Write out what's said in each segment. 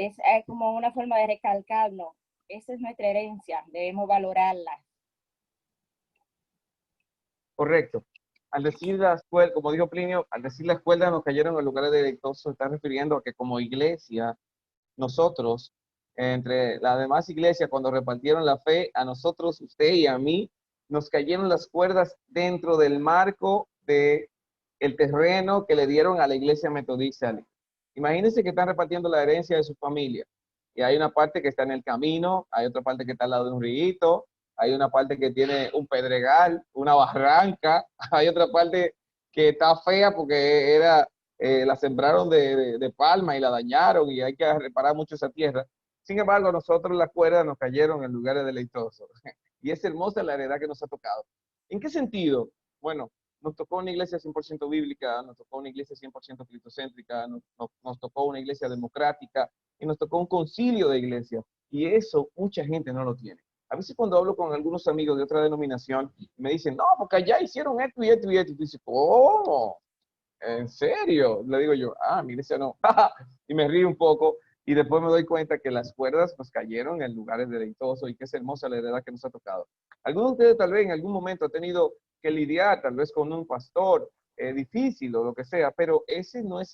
es como una forma de recalcarnos. Esa es nuestra herencia, debemos valorarla. Correcto. Al decir la escuela, como dijo Plinio, al decir la escuela nos cayeron en lugares deleitosos, se está refiriendo a que como iglesia, nosotros, entre las demás iglesias, cuando repartieron la fe, a nosotros, usted y a mí, nos cayeron las cuerdas dentro del marco de el terreno que le dieron a la iglesia metodista. Imagínense que están repartiendo la herencia de su familia. Y hay una parte que está en el camino, hay otra parte que está al lado de un río, hay una parte que tiene un pedregal, una barranca, hay otra parte que está fea porque la sembraron de palma y la dañaron y hay que reparar mucho esa tierra. Sin embargo, nosotros las cuerdas nos cayeron en lugares deleitosos. Y es hermosa la heredad que nos ha tocado. ¿En qué sentido? Bueno, nos tocó una iglesia 100% bíblica, nos tocó una iglesia 100% cristocéntrica, nos tocó una iglesia democrática y nos tocó un concilio de iglesias. Y eso mucha gente no lo tiene. A veces cuando hablo con algunos amigos de otra denominación, me dicen, no, porque allá hicieron esto y esto y esto. Y tú dices, ¿cómo? ¿En serio? Le digo yo, mi iglesia no. Y me río un poco y después me doy cuenta que las cuerdas nos cayeron en lugares deleitosos y que es hermosa la heredad que nos ha tocado. Algunos de ustedes tal vez en algún momento ha tenido que lidiar tal vez con un pastor difícil o lo que sea, pero ese no es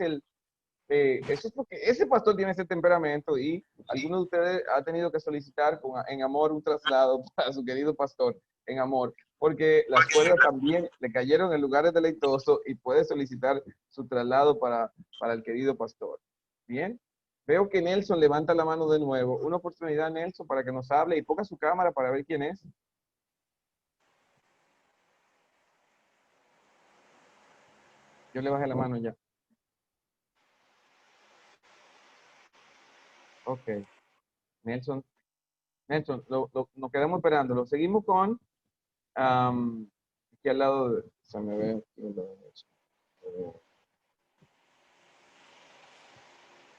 eso es porque ese pastor tiene ese temperamento y algunos de ustedes ha tenido que solicitar en amor un traslado para su querido pastor en amor, porque las cuerdas también le cayeron en lugares deleitosos y puede solicitar su traslado para el querido pastor. Bien, veo que Nelson levanta la mano de nuevo. Una oportunidad, Nelson, para que nos hable y ponga su cámara para ver quién es. Yo le bajé la mano ya. Ok. Nelson, nos quedamos esperando. Lo seguimos con, aquí al lado de, se me ve,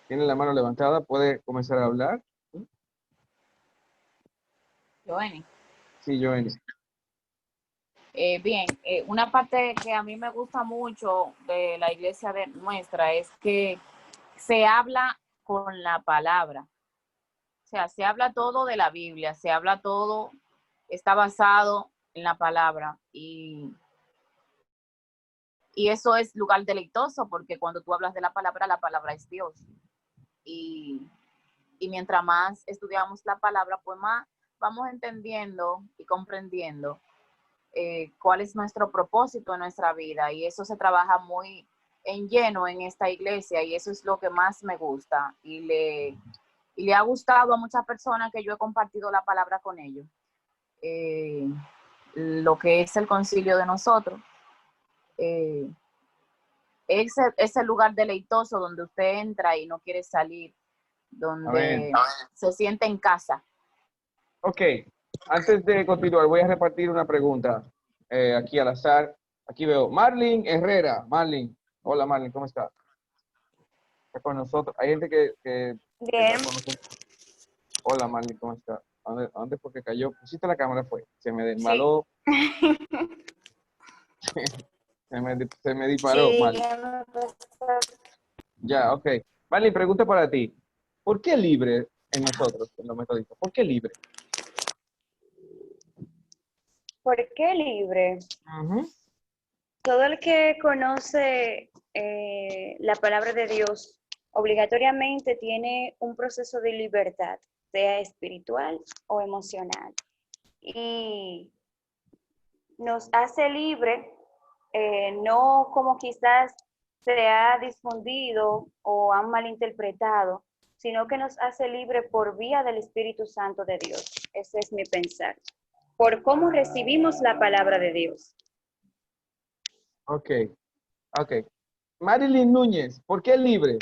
tiene la mano levantada, puede comenzar a hablar. Joenny. Sí, Joenny. Bien, una parte que a mí me gusta mucho de la iglesia nuestra es que se habla con la palabra. O sea, se habla todo de la Biblia, se habla todo, está basado en la palabra. Y eso es lugar deleitoso porque cuando tú hablas de la palabra es Dios. Y mientras más estudiamos la palabra, pues más vamos entendiendo y comprendiendo cuál es nuestro propósito en nuestra vida, y eso se trabaja muy en lleno en esta iglesia, y eso es lo que más me gusta y le ha gustado a muchas personas que yo he compartido la palabra con ellos. Lo que es el concilio de nosotros, ese lugar deleitoso donde usted entra y no quiere salir, donde se siente en casa. Ok, antes de continuar, voy a repartir una pregunta aquí al azar. Aquí veo Marlene Herrera. Marlene, hola Marlene, ¿cómo está? Está con nosotros. Hay gente que Bien. está con nosotros. Hola Marlene, ¿cómo está? ¿Dónde fue que cayó? Pusiste la cámara, fue. Se me desmaló. Sí. se me disparó, Sí, Marlene. Ya, ok. Marlene, pregunta para ti. ¿Por qué libre en nosotros, en los metodistas? ¿Por qué libre? ¿Por qué libre? Todo el que conoce la palabra de Dios obligatoriamente tiene un proceso de libertad, sea espiritual o emocional. Y nos hace libre, no como quizás se ha difundido o han malinterpretado, sino que nos hace libre por vía del Espíritu Santo de Dios. Ese es mi pensar. Por cómo recibimos la palabra de Dios. Ok, ok. Marilyn Núñez, ¿por qué libre?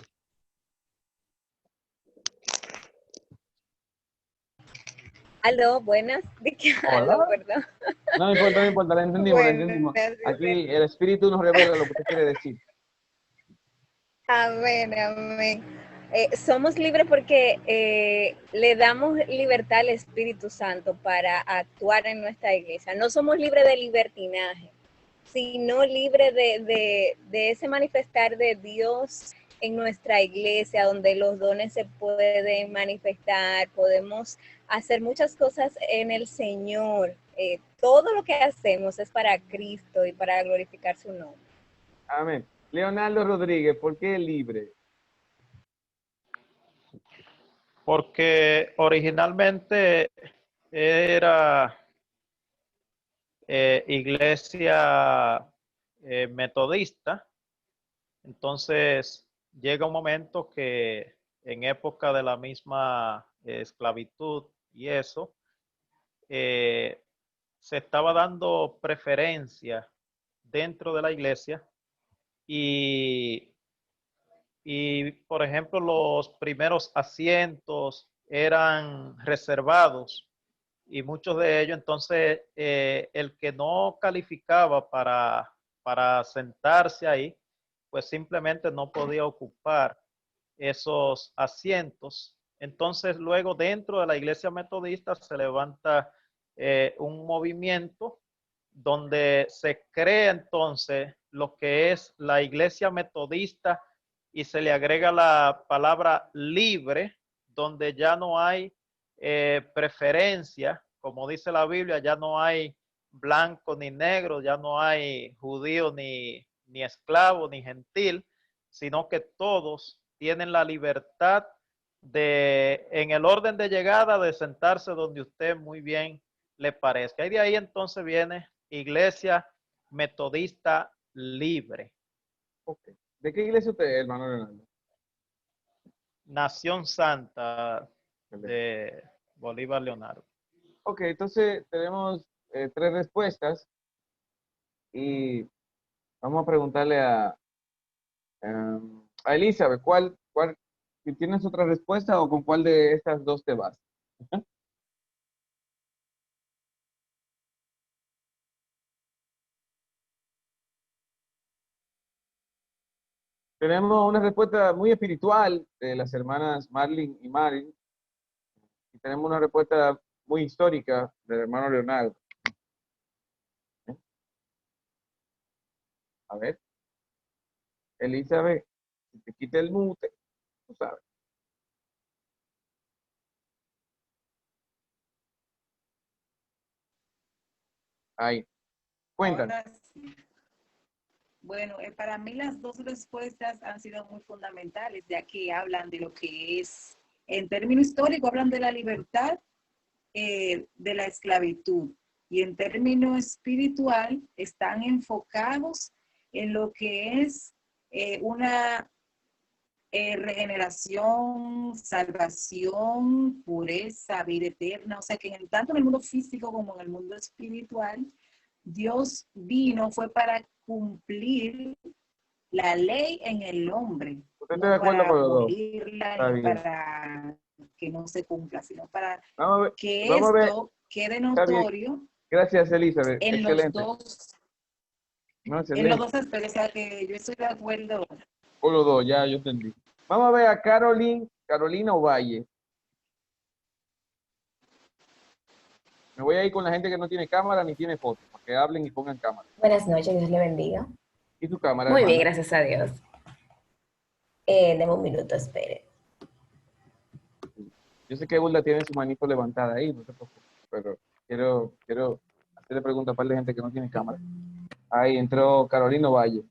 Aló, buenas. ¿De qué hablo, Hola. perdón? No importa, la entendimos. Aquí el Espíritu nos revela lo que usted quiere decir. Amén, amén. Somos libres porque le damos libertad al Espíritu Santo para actuar en nuestra iglesia. No somos libres de libertinaje, sino libres de ese manifestar de Dios en nuestra iglesia, donde los dones se pueden manifestar, podemos hacer muchas cosas en el Señor. Todo lo que hacemos es para Cristo y para glorificar su nombre. Amén. Leonardo Rodríguez, ¿por qué libre? Porque originalmente era iglesia metodista. Entonces llega un momento que en época de la misma esclavitud y eso, se estaba dando preferencia dentro de la iglesia y por ejemplo, los primeros asientos eran reservados y muchos de ellos, entonces, el que no calificaba para sentarse ahí, pues simplemente no podía ocupar esos asientos. Entonces, luego dentro de la iglesia metodista se levanta un movimiento donde se crea entonces lo que es la iglesia metodista y se le agrega la palabra libre, donde ya no hay preferencia, como dice la Biblia, ya no hay blanco ni negro, ya no hay judío ni esclavo ni gentil, sino que todos tienen la libertad de, en el orden de llegada, de sentarse donde usted muy bien le parezca. Y de ahí entonces viene Iglesia Metodista Libre. Okay. ¿De qué iglesia usted es, hermano Leonardo? Nación Santa de Bolívar Leonardo. Ok, entonces tenemos 3 respuestas y vamos a preguntarle a Elizabeth, si tienes otra respuesta o con cuál de estas dos te vas. Tenemos una respuesta muy espiritual de las hermanas Marlene y Marin. Y tenemos una respuesta muy histórica del hermano Leonardo. A ver, Elizabeth, si te quita el mute, tú sabes. Ahí, cuéntanos. Ahora sí. Bueno, para mí las dos respuestas han sido muy fundamentales, ya que hablan de lo que es, en términos históricos, hablan de la libertad de la esclavitud, y en términos espiritual están enfocados en lo que es una regeneración, salvación, pureza, vida eterna. O sea que tanto en el mundo físico como en el mundo espiritual, Dios vino fue para cumplir la ley en el hombre. ¿Usted está No de acuerdo para con los dos? abolirla Está ni bien. para que no se cumpla, sino para Vamos a ver, que vamos a ver. esto quede Está bien. notorio Gracias, Elizabeth. en Excelente. no, en excelente. los dos aspectos. O sea que yo estoy de acuerdo. Por los dos, ya yo entendí. Vamos a ver a Carolina Ovalle. Me voy a ir con la gente que no tiene cámara ni tiene foto, para que hablen y pongan cámara. Buenas noches, Dios le bendiga. ¿Y tu cámara, Muy hermana? bien, gracias a Dios. Deme un minuto, espere. Yo sé que Hulda tiene su manito levantada ahí, no te preocupes, pero quiero hacerle preguntas a un par de gente que no tiene cámara. Ahí entró Carolina Ovalle.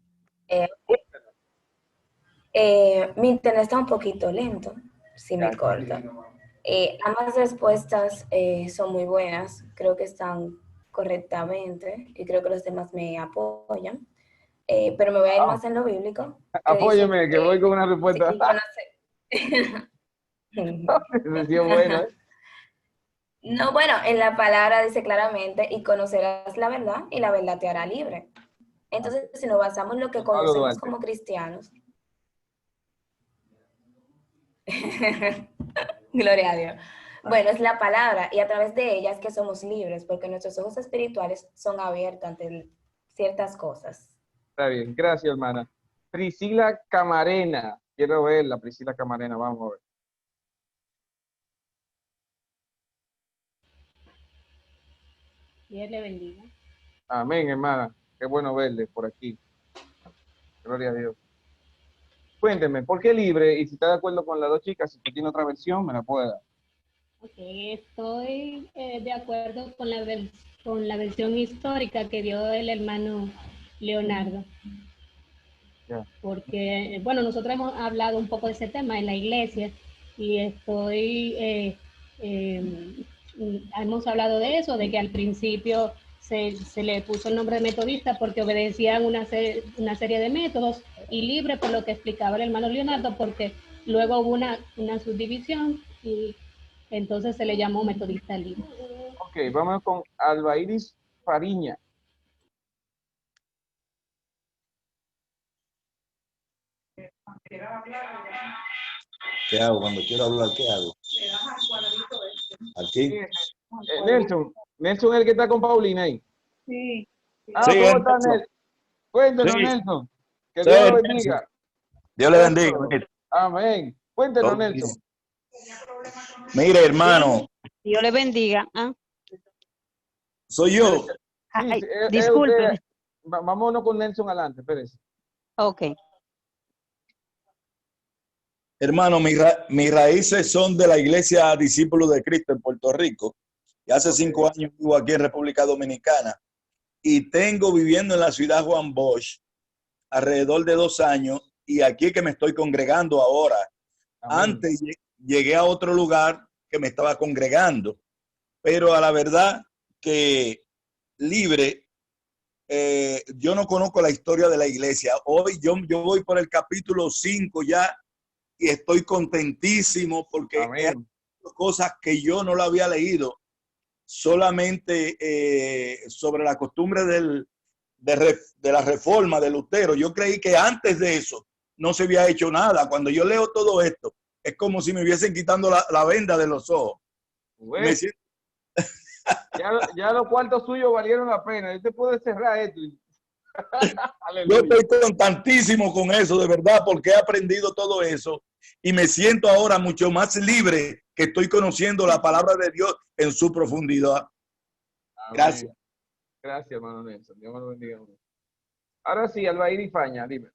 Mi internet está un poquito lento, si me corta. Ambas respuestas son muy buenas, creo que están correctamente y creo que los demás me apoyan, pero me voy a ir más en lo bíblico. Apóyeme, que voy con una respuesta. Sí, bueno, No, bueno, en la palabra dice claramente, y conocerás la verdad, y la verdad te hará libre. Entonces, si nos basamos en lo que Pablo conocemos Duarte. como cristianos, gloria a Dios. Bueno, es la palabra, y a través de ella es que somos libres, porque nuestros ojos espirituales son abiertos ante ciertas cosas. Está bien, gracias, hermana. Priscila Camarena. Quiero verla, Priscila Camarena, vamos a ver. Dios le bendiga. Amén, hermana. Qué bueno verle por aquí. Gloria a Dios. cuénteme, ¿por qué libre? Y si está de acuerdo con las dos chicas, si usted tiene otra versión, me la puede dar. Ok, estoy de acuerdo con la versión histórica que dio el hermano Leonardo. Ya. Porque, bueno, nosotros hemos hablado un poco de ese tema en la iglesia y hemos hablado de eso, de que al principio se le puso el nombre de metodista porque obedecían una serie de métodos, y libre por lo que explicaba el hermano Leonardo, porque luego hubo una subdivisión y entonces se le llamó metodista libre. Ok, vamos con Albairis Fariña. ¿Qué hago? Cuando quiero hablar, ¿qué hago? ¿Aquí? Nelson es el que está con Paulina ahí. Sí. Ah, Sí, ¿cómo está Nelson. Nelson? Cuéntenos, Sí. Nelson. Que Sí, Dios lo Nelson. bendiga. Dios le bendiga. Eso. Mire, Amén. Cuéntenos, todo Nelson. bien. Mire, hermano, Dios le bendiga. ¿Ah? soy yo. Sí, Ay, sí, disculpe. usted. Vámonos con Nelson adelante, espérese. Ok. Hermano, mis raíces son de la Iglesia Discípulos de Cristo en Puerto Rico. Y hace 5 años vivo aquí en República Dominicana. Y tengo viviendo en la ciudad Juan Bosch alrededor de 2 años. Y aquí que me estoy congregando ahora. Amén. Antes llegué a otro lugar que me estaba congregando. Pero a la verdad que libre, yo no conozco la historia de la iglesia. Hoy yo voy por el capítulo 5 ya y estoy contentísimo porque eran cosas que yo no lo había leído, solamente sobre la costumbre de la reforma de Lutero. Yo creí que antes de eso no se había hecho nada. Cuando yo leo todo esto, es como si me hubiesen quitando la venda de los ojos. Me siento... ya los cuartos suyos valieron la pena. Usted puede cerrar esto. Yo estoy contentísimo con eso, de verdad, porque he aprendido todo eso y me siento ahora mucho más libre, que estoy conociendo la palabra de Dios en su profundidad. Amén. Gracias. Gracias, hermano Nelson. Dios me lo bendiga. Ahora sí, Albairi Faña, dime.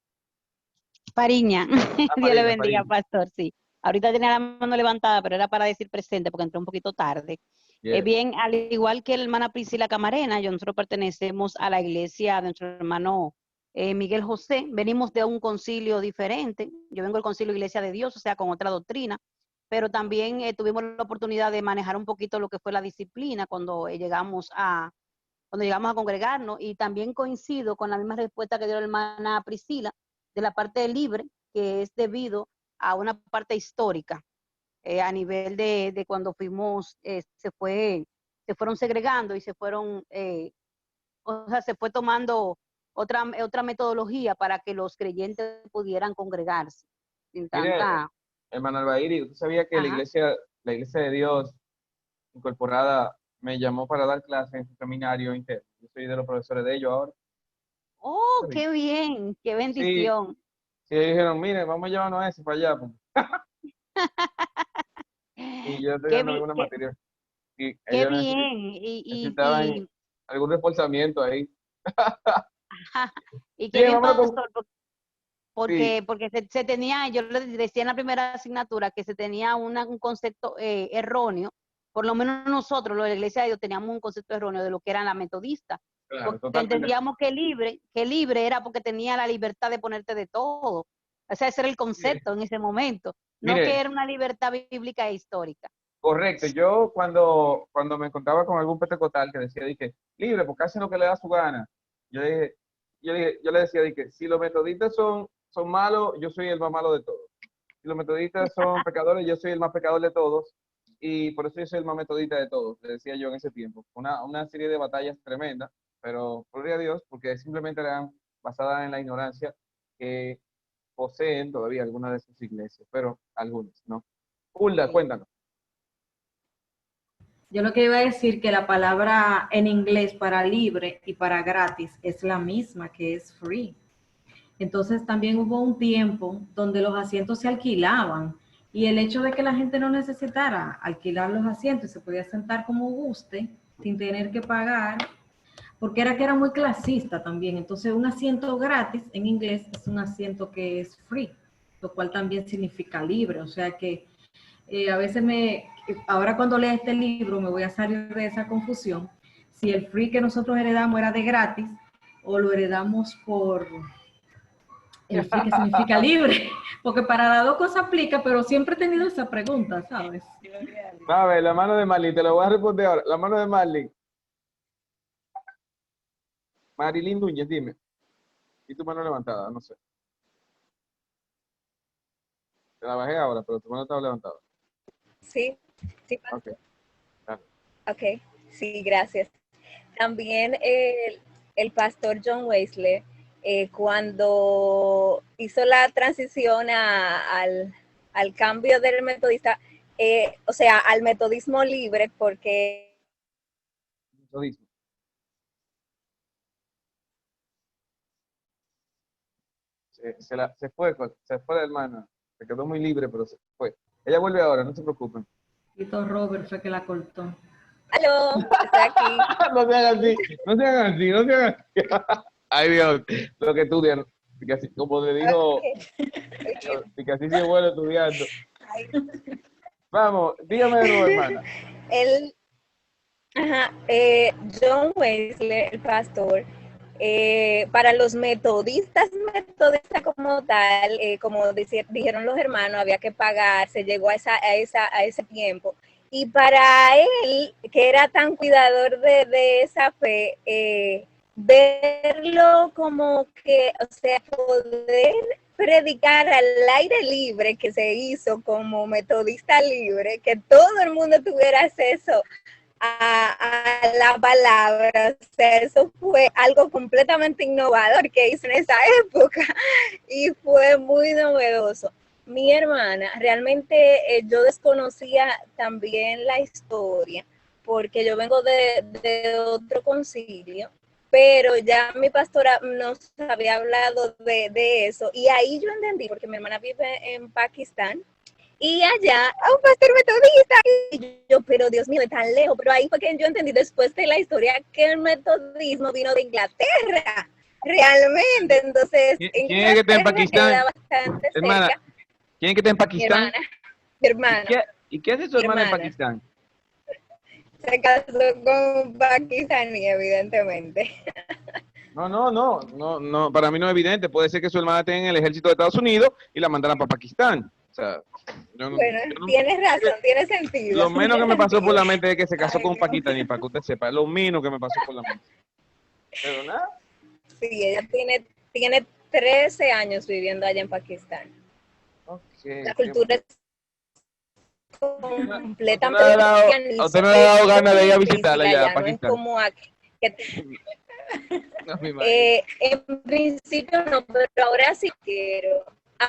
Fariña. Dios le bendiga, Fariña. pastor, sí. Ahorita tenía la mano levantada, pero era para decir presente porque entré un poquito tarde. Yes. Bien, al igual que la hermana Priscila Camarena, nosotros pertenecemos a la iglesia de nuestro hermano Miguel José. Venimos de un concilio diferente. Yo vengo del concilio Iglesia de Dios, o sea, con otra doctrina, pero también tuvimos la oportunidad de manejar un poquito lo que fue la disciplina cuando llegamos a congregarnos, y también coincido con la misma respuesta que dio la hermana Priscila de la parte de libre, que es debido a una parte histórica. A nivel de cuando fuimos, se fueron segregando y se fueron, se fue tomando otra metodología para que los creyentes pudieran congregarse. Sin tanta... Hermano Albairi, ¿usted sabía que la iglesia de Dios incorporada me llamó para dar clases en su seminario interno? Yo soy de los profesores de ellos ahora. ¡Oh, qué bien! ¡Qué bendición! Sí, dijeron, mire, vamos a llevarnos a ese para allá. Pues. Y yo estoy dando alguna materia. Y ¡Qué bien! necesitaban algún reforzamiento ahí. Y qué bien, pastor, porque se tenía, yo le decía en la primera asignatura que se tenía un concepto erróneo, por lo menos nosotros, los de la Iglesia de Dios, teníamos un concepto erróneo de lo que era la metodista. Claro, porque entendíamos que libre era porque tenía la libertad de ponerte de todo. O sea, ese era el concepto en ese momento, no que era una libertad bíblica e histórica. Correcto. Yo cuando me encontraba con algún pentecostal que decía, dije, libre, porque hace lo que le da su gana. Yo le decía, dije, si los metodistas son malos, yo soy el más malo de todos. Si los metodistas son pecadores, yo soy el más pecador de todos. Y por eso yo soy el más metodista de todos, le decía yo en ese tiempo. Una serie de batallas tremendas, pero gloria a Dios, porque simplemente eran basadas en la ignorancia que poseen todavía algunas de sus iglesias, pero algunas, ¿no? Hulda, cuéntanos. Yo lo que iba a decir que la palabra en inglés para libre y para gratis es la misma, que es free. Entonces también hubo un tiempo donde los asientos se alquilaban, y el hecho de que la gente no necesitara alquilar los asientos, se podía sentar como guste, sin tener que pagar, porque era muy clasista también. Entonces un asiento gratis en inglés es un asiento que es free. lo cual también significa libre. O sea que a veces ahora cuando lea este libro me voy a salir de esa confusión, si el free que nosotros heredamos era de gratis o lo heredamos por el free que significa libre, porque para las dos cosas aplica, pero siempre he tenido esa pregunta, ¿sabes? A ver, la mano de Marley, te lo voy a responder ahora. La mano de Marley. Marilyn Núñez, dime. ¿Y tu mano levantada? No sé. Te la bajé ahora, pero tu mano estaba levantada. Sí, sí. Ok. Dale. Ok, sí, gracias. También el pastor John Wesley, cuando hizo la transición al cambio del metodista, o sea, al metodismo libre, porque... Metodismo. Se fue la hermana. Se quedó muy libre, pero se fue. Ella vuelve ahora, no se preocupen. Tito Robert fue que la cortó. ¡Aló! Estoy aquí. No se hagan así, no se hagan así, no se hagan así. Ay, Dios, lo que estudian. Como le dijo, que así sí es bueno estudiando. Vamos, dígame de nuevo, hermana. John Wesley, el pastor, para los metodistas como tal, como dijeron los hermanos, había que pagar, se llegó a ese tiempo. Y para él, que era tan cuidador de esa fe, verlo como que, o sea, poder predicar al aire libre que se hizo como metodista libre, que todo el mundo tuviera acceso a la palabra, o sea, eso fue algo completamente innovador que hizo en esa época y fue muy novedoso. Mi hermana, realmente yo desconocía también la historia porque yo vengo de otro concilio, pero ya mi pastora nos había hablado de eso y ahí yo entendí, porque mi hermana vive en Pakistán y allá a un pastor metodista. Y yo, pero Dios mío, es tan lejos. Pero ahí fue que yo entendí después de la historia que el metodismo vino de Inglaterra, realmente. Entonces, ¿Quién es que está en Pakistán? Hermana, ¿quién es que está en Pakistán? Mi hermana. ¿Y qué hace su hermana en Pakistán? Se casó con un pakistaní, evidentemente. No, para mí no es evidente. Puede ser que su hermana esté en el ejército de Estados Unidos y la mandaran para Pakistán. O sea, Tienes razón, tiene sentido. Lo menos que me pasó por la mente es que se casó con un pakistaní, para que usted sepa. Lo menos que me pasó por la mente. Pero nada. Sí, ella tiene 13 años viviendo allá en Pakistán. Okay, la cultura es completamente... ¿Usted no le ha dado ganas de ir a visitarla allá a Pakistán? No es como aquí. En principio no, pero ahora sí quiero.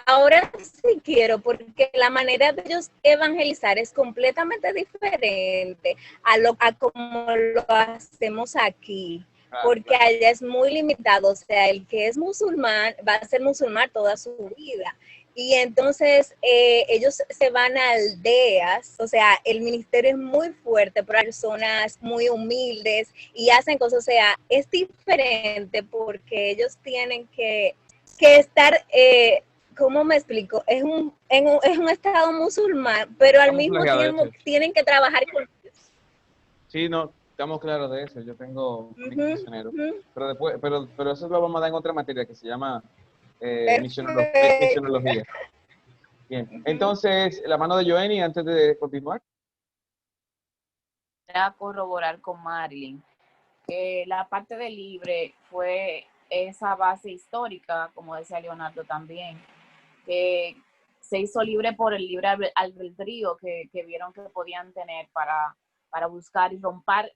Ahora sí quiero, porque la manera de ellos evangelizar es completamente diferente a como lo hacemos aquí. Porque allá es muy limitado, o sea, el que es musulmán va a ser musulmán toda su vida. Y entonces ellos se van a aldeas, o sea, el ministerio es muy fuerte para personas muy humildes y hacen cosas, o sea, es diferente porque ellos tienen que estar, ¿cómo me explico? Es un estado musulmán, pero al mismo tiempo tienen que trabajar con ellos. Sí, no, estamos claros de eso. Yo tengo un misionero. Pero eso lo vamos a dar en otra materia que se llama misionología. Bien, entonces, la mano de Joenny antes de continuar. A corroborar con Marilyn que la parte del libre fue esa base histórica, como decía Leonardo también, que se hizo libre por el libre albedrío que vieron que podían tener para buscar y romper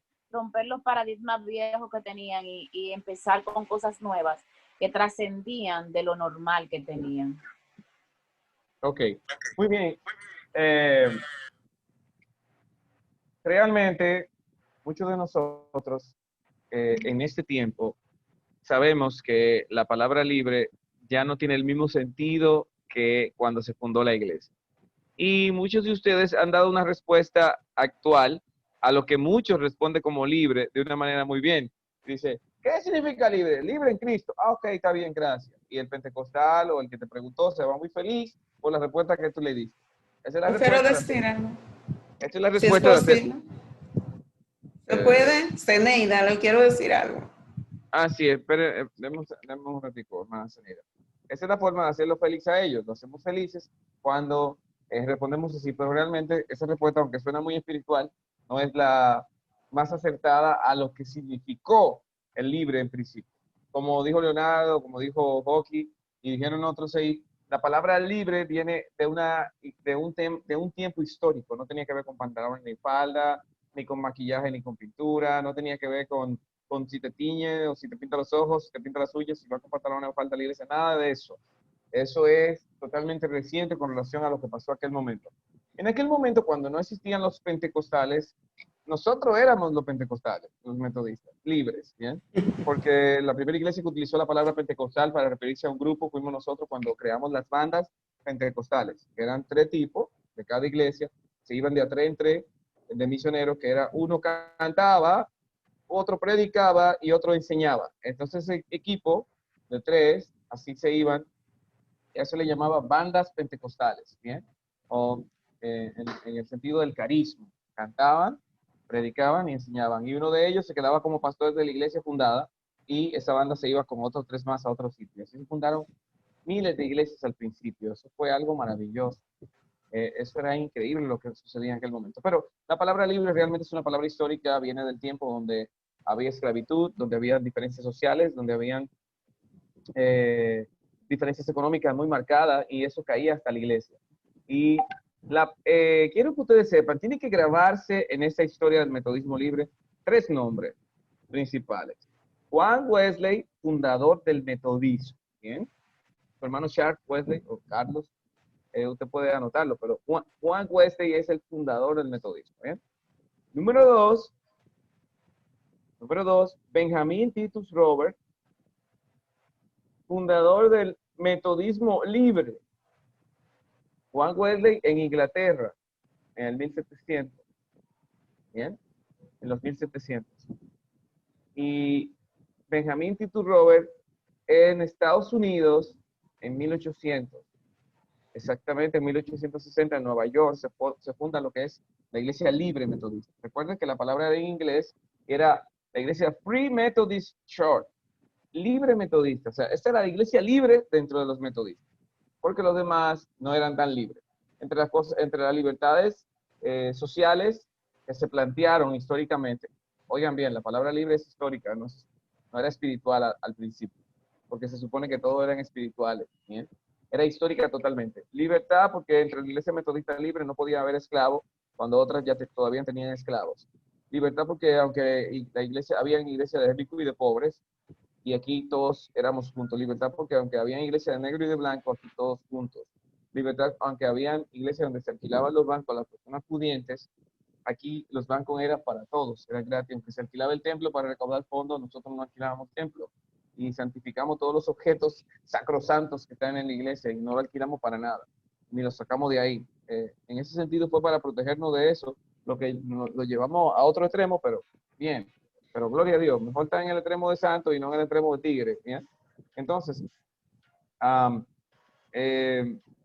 los paradigmas viejos que tenían y empezar con cosas nuevas que trascendían de lo normal que tenían. Ok, muy bien. Realmente, muchos de nosotros en este tiempo sabemos que la palabra libre ya no tiene el mismo sentido que cuando se fundó la iglesia. Y muchos de ustedes han dado una respuesta actual a lo que muchos responden como libre de una manera muy bien. Dice, ¿qué significa libre? Libre en Cristo. Ah, ok, está bien, gracias. y el pentecostal o el que te preguntó se va muy feliz por la respuesta que tú le diste. Esa es la Prefiero respuesta. decir algo. Esta es la Si es respuesta de hacer. posible. ¿Se puede? Zeneida, le quiero decir algo. Sí, espere, demos un ratico, hermana Zeneida. Esa es la forma de hacerlo feliz a ellos. Lo hacemos felices cuando respondemos así, pero realmente esa respuesta, aunque suena muy espiritual, no es la más acertada a lo que significó el libre en principio. Como dijo Leonardo, como dijo Hockey, y dijeron otros ahí, la palabra libre viene de un tiempo histórico, no tenía que ver con pantalones ni falda, ni con maquillaje, ni con pintura, no tenía que ver con si te tiñe o si te pinta los ojos, si te pinta las uñas, si vas con pantalones o falda libre, nada de eso. Eso es totalmente reciente con relación a lo que pasó en aquel momento. En aquel momento, cuando no existían los pentecostales, nosotros éramos los pentecostales, los metodistas, libres, ¿bien? Porque la primera iglesia que utilizó la palabra pentecostal para referirse a un grupo fuimos nosotros cuando creamos las bandas pentecostales, que eran 3 tipos de cada iglesia, se iban de a 3 en 3 de misioneros, que era uno cantaba, otro predicaba y otro enseñaba. Entonces ese equipo de 3, así se iban, eso le llamaba bandas pentecostales, ¿bien? O en el sentido del carisma. Cantaban, predicaban y enseñaban. Y uno de ellos se quedaba como pastor de la iglesia fundada y esa banda se iba con otros 3 más a otros sitios. Así se fundaron miles de iglesias al principio. Eso fue algo maravilloso. Eso era increíble lo que sucedía en aquel momento. Pero la palabra libre realmente es una palabra histórica, viene del tiempo donde había esclavitud, donde había diferencias sociales, donde habían diferencias económicas muy marcadas y eso caía hasta la iglesia. Y quiero que ustedes sepan, tiene que grabarse en esta historia del metodismo libre 3 nombres principales. Juan Wesley, fundador del metodismo. ¿Bien? Su hermano Charles Wesley o Carlos, usted puede anotarlo, pero Juan Wesley es el fundador del metodismo. ¿Bien? Número 2, Benjamín Titus Robert, fundador del metodismo libre. Juan Wesley en Inglaterra, en el 1700. ¿Bien? En los 1700. Y Benjamín Titus Robert en Estados Unidos en 1800. Exactamente en 1860 en Nueva York se funda lo que es la Iglesia Libre Metodista. Recuerden que la palabra en inglés era la Iglesia Free Methodist Church. Libre metodista. O sea, esta era la iglesia libre dentro de los metodistas. Porque los demás no eran tan libres. Entre las libertades sociales que se plantearon históricamente. Oigan bien, la palabra libre es histórica, no era espiritual al principio. Porque se supone que todos eran espirituales. ¿Bien? Era histórica totalmente. Libertad porque entre la iglesia metodista libre no podía haber esclavos cuando otras ya todavía tenían esclavos. Libertad porque aunque la iglesia, había iglesias de ricos y de pobres, y aquí todos éramos juntos. Libertad porque aunque había iglesias de negro y de blanco, aquí todos juntos. Libertad, aunque habían iglesias donde se alquilaban los bancos a las personas pudientes, aquí los bancos eran para todos, era gratis. Aunque se alquilaba el templo para recaudar fondos, nosotros no alquilábamos templo y santificamos todos los objetos sacrosantos que están en la iglesia y no lo alquilamos para nada, ni los sacamos de ahí. En ese sentido fue para protegernos de eso, lo que lo llevamos a otro extremo, pero bien. Pero gloria a Dios, mejor estar en el extremo de santo y no en el extremo de tigre. ¿Bien? Entonces,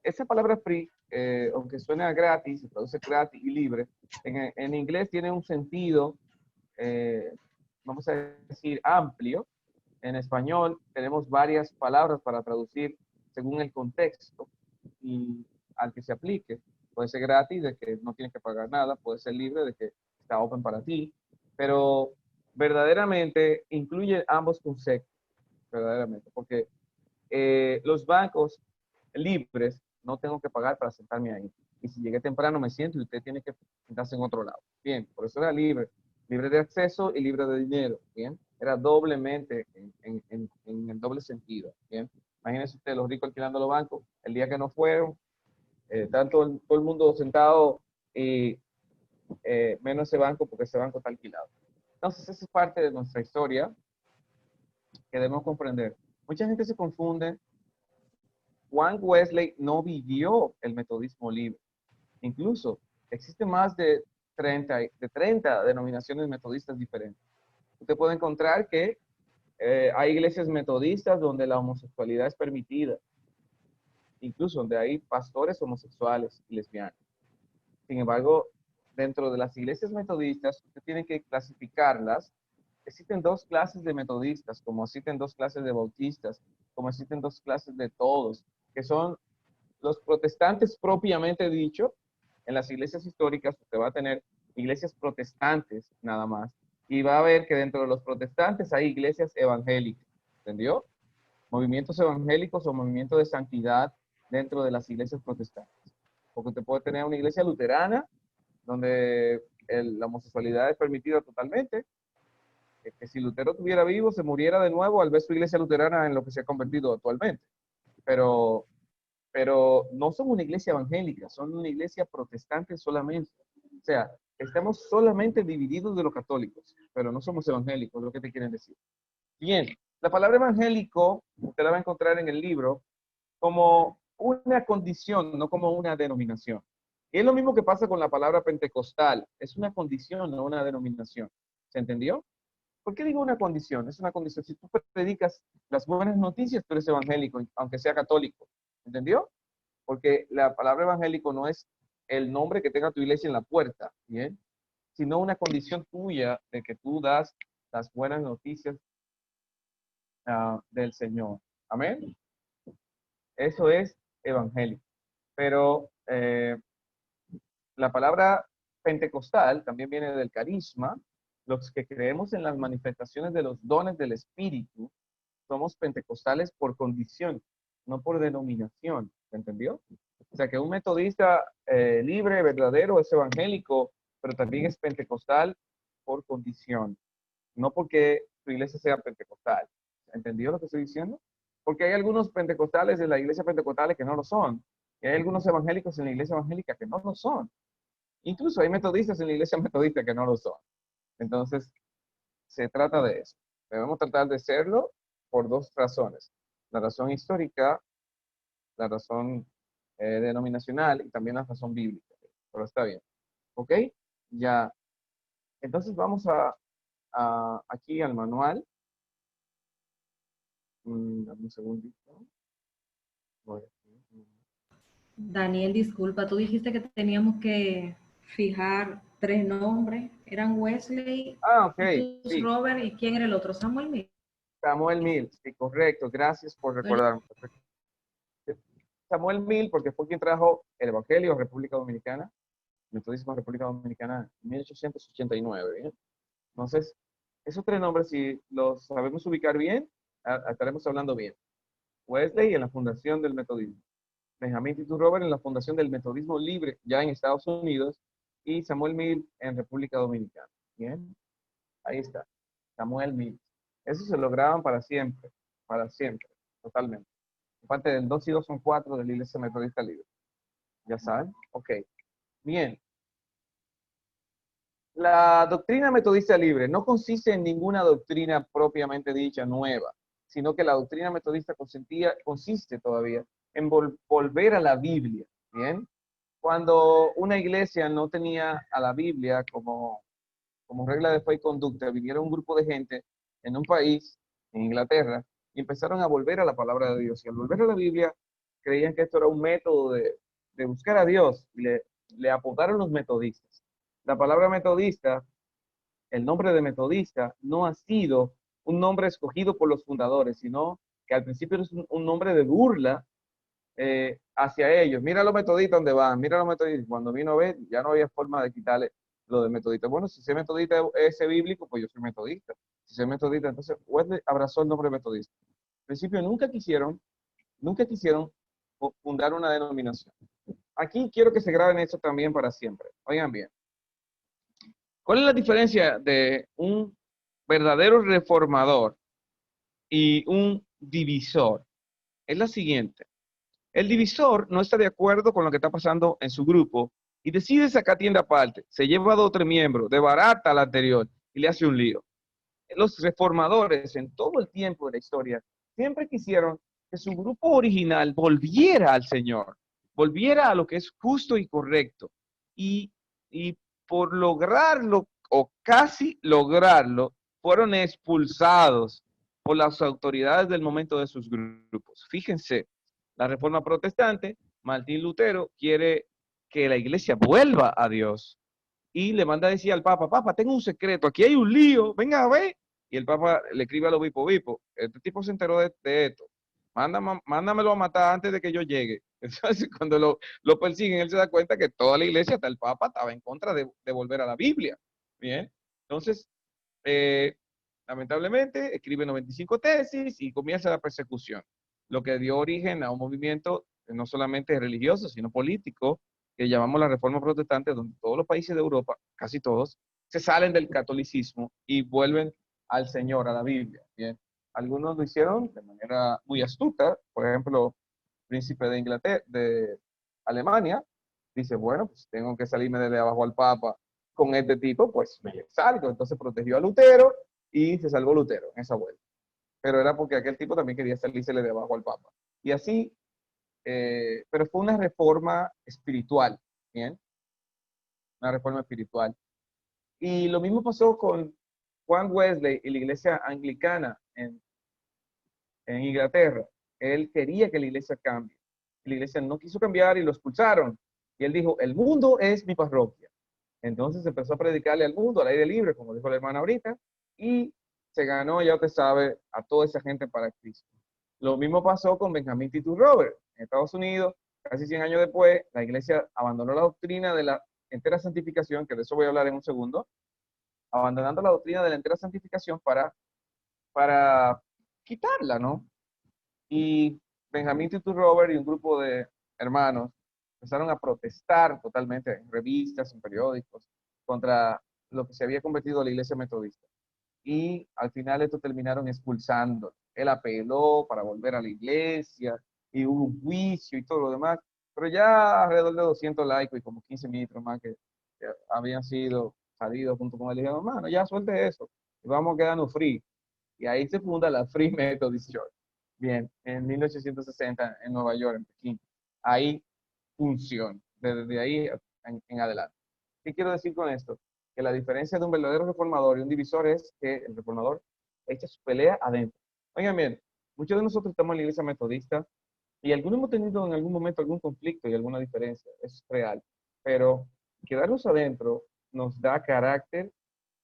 esa palabra free, aunque suena gratis, se traduce gratis y libre, en inglés tiene un sentido, vamos a decir, amplio. En español tenemos varias palabras para traducir según el contexto y al que se aplique. Puede ser gratis, de que no tienes que pagar nada, puede ser libre, de que está open para ti, pero verdaderamente incluye ambos conceptos, verdaderamente, porque los bancos libres no tengo que pagar para sentarme ahí. Y si llegué temprano me siento y usted tiene que sentarse en otro lado. Bien, por eso era libre. Libre de acceso y libre de dinero. Bien, era doblemente en el doble sentido. Bien, imagínense usted los ricos alquilando los bancos. El día que no fueron, todo el mundo sentado y menos ese banco porque ese banco está alquilado. Entonces, esa es parte de nuestra historia que debemos comprender. Mucha gente se confunde. Juan Wesley no vivió el metodismo libre. Incluso existen más de 30 denominaciones metodistas diferentes. Usted puede encontrar que Hay iglesias metodistas donde la homosexualidad es permitida, incluso donde hay pastores homosexuales y lesbianas. Sin embargo, dentro de las iglesias metodistas, usted tiene que clasificarlas. Existen dos clases de metodistas, como existen dos clases de bautistas, como existen dos clases de todos, que son los protestantes propiamente dicho. En las iglesias históricas usted va a tener iglesias protestantes nada más, y va a ver que dentro de los protestantes hay iglesias evangélicas, ¿entendió? Movimientos evangélicos o movimientos de santidad dentro de las iglesias protestantes. Porque usted puede tener una iglesia luterana, donde la homosexualidad es permitida totalmente, que si Lutero estuviera vivo, se muriera de nuevo al ver su iglesia luterana en lo que se ha convertido actualmente. Pero no son una iglesia evangélica, son una iglesia protestante solamente. O sea, estamos solamente divididos de los católicos, pero no somos evangélicos, lo que te quieren decir. Bien, la palabra evangélico, usted la va a encontrar en el libro como una condición, no como una denominación. Y es lo mismo que pasa con la palabra pentecostal, es una condición, no una denominación. ¿Se entendió? ¿Por qué digo una condición? Es una condición. Si tú predicas las buenas noticias, tú eres evangélico, aunque sea católico. ¿Entendió? Porque la palabra evangélico no es el nombre que tenga tu iglesia en la puerta, ¿bien? Sino una condición tuya de que tú das las buenas noticias del Señor. Amén. Eso es evangélico. Pero la palabra pentecostal también viene del carisma. Los que creemos en las manifestaciones de los dones del Espíritu somos pentecostales por condición, no por denominación. ¿Entendió? O sea que un metodista libre, verdadero, es evangélico, pero también es pentecostal por condición, no porque tu iglesia sea pentecostal. ¿Entendió lo que estoy diciendo? Porque hay algunos pentecostales en la iglesia pentecostal que no lo son, y hay algunos evangélicos en la iglesia evangélica que no lo son. Incluso hay metodistas en la iglesia metodista que no lo son. Entonces, se trata de eso. Debemos tratar de serlo por dos razones. La razón histórica, la razón denominacional y también la razón bíblica. Pero está bien. ¿Ok? Ya. Entonces vamos aquí al manual. Dame un segundito. Daniel, disculpa, tú dijiste que teníamos que fijar 3 nombres. Eran Wesley, Ok. Sí. Robert, ¿y quién era el otro? Samuel Mills. Samuel Mills, sí, correcto. Gracias por recordarme. Samuel Mills, porque fue quien trajo el Evangelio a República Dominicana, Metodismo a República Dominicana en 1889. ¿bien? Entonces, esos 3 nombres, si los sabemos ubicar bien, estaremos hablando bien. Wesley en la fundación del metodismo. Benjamín Titus Robert en la fundación del metodismo libre ya en Estados Unidos y Samuel Mills en República Dominicana. Bien, ahí está. Samuel Mills. Eso se lo graban para siempre, totalmente. Parte del 2 y 2 son 4 de la Iglesia Metodista Libre. ¿Ya saben? Ok. Bien. La doctrina metodista libre no consiste en ninguna doctrina propiamente dicha nueva, sino que la doctrina metodista consiste todavía en volver a la Biblia. ¿Bien? Cuando una iglesia no tenía a la Biblia como regla de fe y conducta, vinieron un grupo de gente en un país, en Inglaterra, y empezaron a volver a la palabra de Dios. Y al volver a la Biblia, creían que esto era un método de buscar a Dios, y le apodaron los metodistas. La palabra metodista, el nombre de metodista, no ha sido un nombre escogido por los fundadores, sino que al principio es un nombre de burla hacia ellos. Mira los metodistas donde van, mira los metodistas. Cuando vino a ver, ya no había forma de quitarle lo de metodista. Bueno, si soy metodista ese bíblico, pues yo soy metodista. Si soy metodista, entonces Wesley abrazó el nombre metodista. Al principio nunca quisieron fundar una denominación. Aquí quiero que se graben esto también para siempre. Oigan bien. ¿Cuál es la diferencia de un verdadero reformador y un divisor? Es la siguiente. El divisor no está de acuerdo con lo que está pasando en su grupo y decide sacar tienda aparte. Se lleva a 2 o 3 miembros, desbarata al anterior y le hace un lío. Los reformadores en todo el tiempo de la historia siempre quisieron que su grupo original volviera al Señor, volviera a lo que es justo y correcto. Y por lograrlo, o casi lograrlo, fueron expulsados por las autoridades del momento de sus grupos. Fíjense, la Reforma Protestante, Martín Lutero quiere que la iglesia vuelva a Dios y le manda a decir al Papa, Papa, tengo un secreto, aquí hay un lío, venga a ver. Y el Papa le escribe al obispo, este tipo se enteró de esto, mándamelo a matar antes de que yo llegue. Entonces, cuando lo persiguen, él se da cuenta que toda la iglesia, hasta el Papa, estaba en contra de volver a la Biblia. Bien, entonces, lamentablemente, escribe 95 tesis y comienza la persecución, lo que dio origen a un movimiento no solamente religioso, sino político, que llamamos la Reforma Protestante, donde todos los países de Europa, casi todos, se salen del catolicismo y vuelven al Señor, a la Biblia. Bien, algunos lo hicieron de manera muy astuta. Por ejemplo, el príncipe de Inglaterra, de Alemania, dice, bueno, pues tengo que salirme de abajo al Papa con este tipo, pues me salgo. Entonces protegió a Lutero y se salvó Lutero en esa vuelta. Pero era porque aquel tipo también quería salírsele de abajo al Papa. Y así, pero fue una reforma espiritual, ¿bien? Una reforma espiritual. Y lo mismo pasó con Juan Wesley y la iglesia anglicana en Inglaterra. Él quería que la iglesia cambie. La iglesia no quiso cambiar y lo expulsaron. Y él dijo, el mundo es mi parroquia. Entonces empezó a predicarle al mundo, al aire libre, como dijo la hermana ahorita, y se ganó, ya usted sabe, a toda esa gente para Cristo. Lo mismo pasó con Benjamin Titus Robert. En Estados Unidos, casi 100 años después, la iglesia abandonó la doctrina de la entera santificación, que de eso voy a hablar en un segundo, abandonando la doctrina de la entera santificación para quitarla, ¿no? Y Benjamin Titus Robert y un grupo de hermanos empezaron a protestar totalmente en revistas, en periódicos, contra lo que se había convertido la iglesia metodista. Y al final esto terminaron expulsando. Él apeló para volver a la iglesia y hubo un juicio y todo lo demás, pero ya alrededor de 200 laicos y como 15 ministros más que habían sido salidos junto con él, dijeron, hermano, ya suelte eso y vamos a quedarnos free. Y ahí se funda la Free Methodist Church. Bien, en 1860 en Nueva York, en Pekín. Ahí funciona, desde ahí en adelante. ¿Qué quiero decir con esto? Que la diferencia de un verdadero reformador y un divisor es que el reformador echa su pelea adentro. Oigan bien, muchos de nosotros estamos en la iglesia metodista y algunos hemos tenido en algún momento algún conflicto y alguna diferencia, es real, pero quedarnos adentro nos da carácter,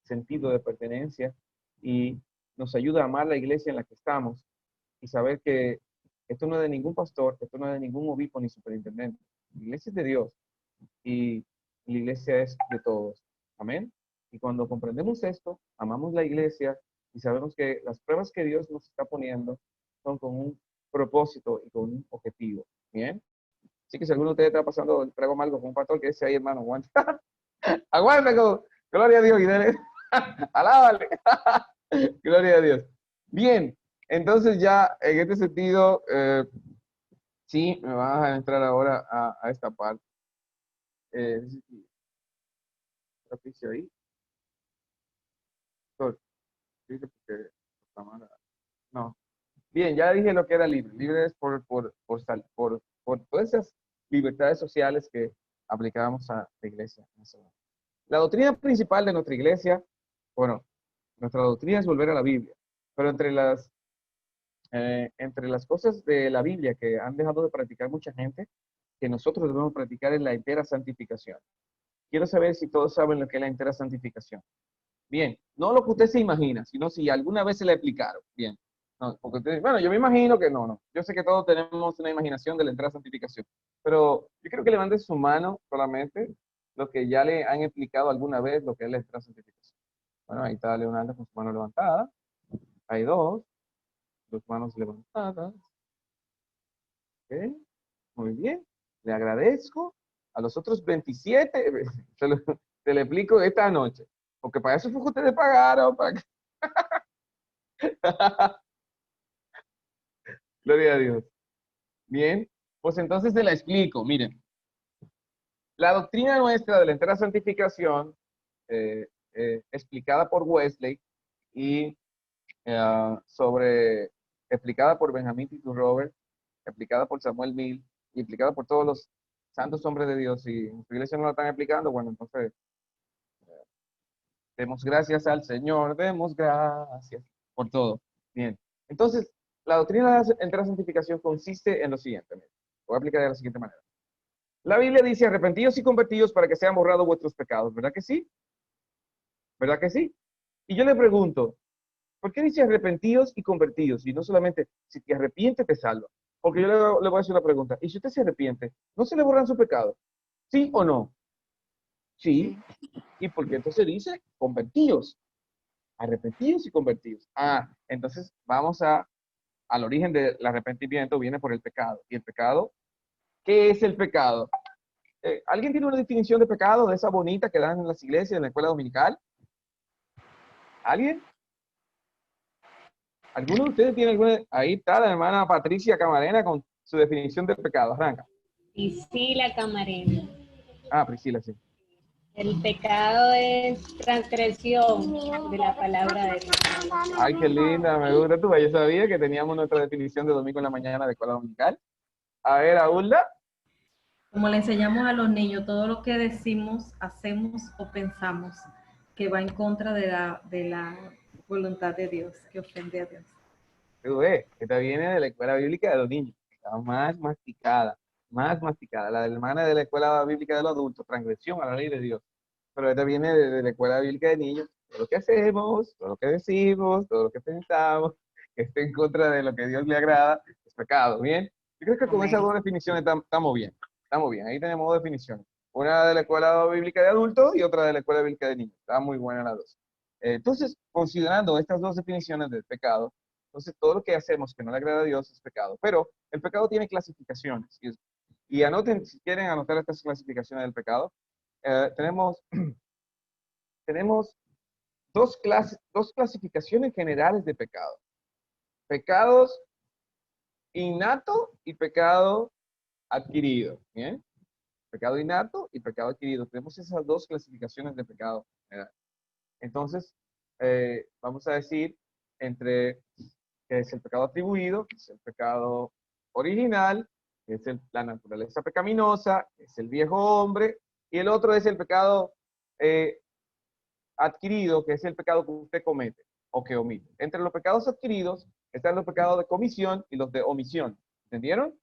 sentido de pertenencia y nos ayuda a amar la iglesia en la que estamos y saber que esto no es de ningún pastor, esto no es de ningún obispo ni superintendente. La iglesia es de Dios y la iglesia es de todos. Amén. Y cuando comprendemos esto, amamos la iglesia y sabemos que las pruebas que Dios nos está poniendo son con un propósito y con un objetivo. Bien. Así que si alguno de ustedes está pasando el trago amargo con un pastor, que dice ahí, hermano, aguanta. Aguanta, gloria a Dios y dele. Alábale. Gloria a Dios. Bien, entonces ya en este sentido, sí, me vas a entrar ahora a esta parte. Ahí. No. Bien, ya dije lo que era libre. Libre es por todas esas libertades sociales que aplicábamos a la iglesia. La doctrina principal de nuestra iglesia, bueno, nuestra doctrina es volver a la Biblia, pero entre las cosas de la Biblia que han dejado de practicar mucha gente, que nosotros debemos practicar es la entera santificación. Quiero saber si todos saben lo que es la entera santificación. Bien, no lo que usted se imagina, sino si alguna vez se le explicaron. Bien. No, porque usted, bueno, yo me imagino que no. Yo sé que todos tenemos una imaginación de la entera santificación, pero yo quiero que levante su mano solamente los que ya le han explicado alguna vez lo que es la entera santificación. Bueno, ahí está Leonardo con su mano levantada. Hay dos manos levantadas. Ok, muy bien. Le agradezco. A los otros 27 se le explico esta noche. Porque para eso fue que ustedes pagaron. Gloria a Dios. Bien, pues entonces se la explico. Miren, la doctrina nuestra de la entera santificación, explicada por Wesley y explicada por Benjamin Titus Robert, explicada por Samuel Mill y explicada por todos los santos hombres de Dios, y en su iglesia no la están explicando, bueno, entonces demos gracias al Señor, demos gracias por todo. Bien, Entonces, la doctrina de la santificación consiste en lo siguiente. Mira, lo voy a aplicar de la siguiente manera. La Biblia dice, arrepentidos y convertidos para que sean borrados vuestros pecados. ¿Verdad que sí? ¿Verdad que sí? Y yo le pregunto, ¿por qué dice arrepentidos y convertidos? Y no solamente, si te arrepientes te salva. Porque yo le voy a hacer una pregunta. ¿Y si usted se arrepiente, no se le borran su pecado? ¿Sí o no? Sí. ¿Y por qué entonces dice convertidos? Arrepentidos y convertidos. Ah, entonces vamos al origen del arrepentimiento, viene por el pecado. ¿Y el pecado? ¿Qué es el pecado? ¿Alguien tiene una definición de pecado de esa bonita que dan en las iglesias, en la escuela dominical? ¿Alguien? ¿Alguno de ustedes tiene alguna? Ahí está la hermana Patricia Camarena con su definición de pecado. Arranca. Priscila Camarena. Ah, Priscila, sí. El pecado es transgresión de la palabra de Dios. Ay, qué linda, me gusta tú. Yo sabía que teníamos nuestra definición de domingo en la mañana de escuela dominical. A ver, Aulda. Como le enseñamos a los niños, todo lo que decimos, hacemos o pensamos que va en contra de la voluntad de Dios, que ofende a Dios. Tú ves, esta viene de la escuela bíblica de los niños. Está más masticada. La de la hermana de la escuela bíblica de los adultos, transgresión a la ley de Dios. Pero esta viene de la escuela bíblica de niños. Todo lo que hacemos, todo lo que decimos, todo lo que pensamos, que esté en contra de lo que a Dios le agrada, es pecado. ¿Bien? Yo creo que con esas dos definiciones estamos bien. Estamos bien. Ahí tenemos dos definiciones. Una de la escuela bíblica de adultos y otra de la escuela bíblica de niños. Está muy buena las dos. Entonces, considerando estas dos definiciones del pecado, entonces todo lo que hacemos que no le agrada a Dios es pecado. Pero el pecado tiene clasificaciones. Y anoten, si quieren anotar estas clasificaciones del pecado, tenemos dos clasificaciones generales de pecado. Pecados innato y pecado adquirido. ¿Bien? Pecado innato y pecado adquirido. Tenemos esas dos clasificaciones de pecado general. Entonces, vamos a decir entre que es el pecado atribuido, que es el pecado original, que es la naturaleza pecaminosa, que es el viejo hombre, y el otro es el pecado adquirido, que es el pecado que usted comete o que omite. Entre los pecados adquiridos están los pecados de comisión y los de omisión. ¿Entendieron?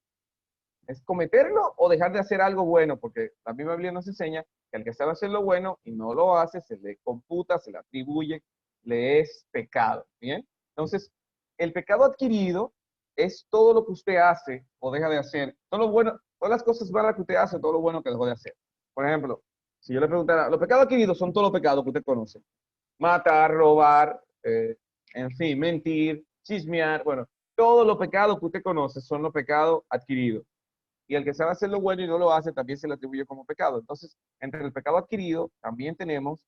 Es cometerlo o dejar de hacer algo bueno, porque la misma Biblia nos enseña que al que sabe hacer lo bueno y no lo hace, se le computa, se le atribuye, le es pecado. ¿Bien? Entonces, el pecado adquirido es todo lo que usted hace o deja de hacer, todo lo bueno, todas las cosas malas que usted hace, todo lo bueno que dejó de hacer. Por ejemplo, si yo le preguntara, los pecados adquiridos son todos los pecados que usted conoce. Matar, robar, en fin, mentir, chismear, bueno, todos los pecados que usted conoce son los pecados adquiridos. Y el que sabe hacer lo bueno y no lo hace, también se le atribuye como pecado. Entonces, entre el pecado adquirido, también tenemos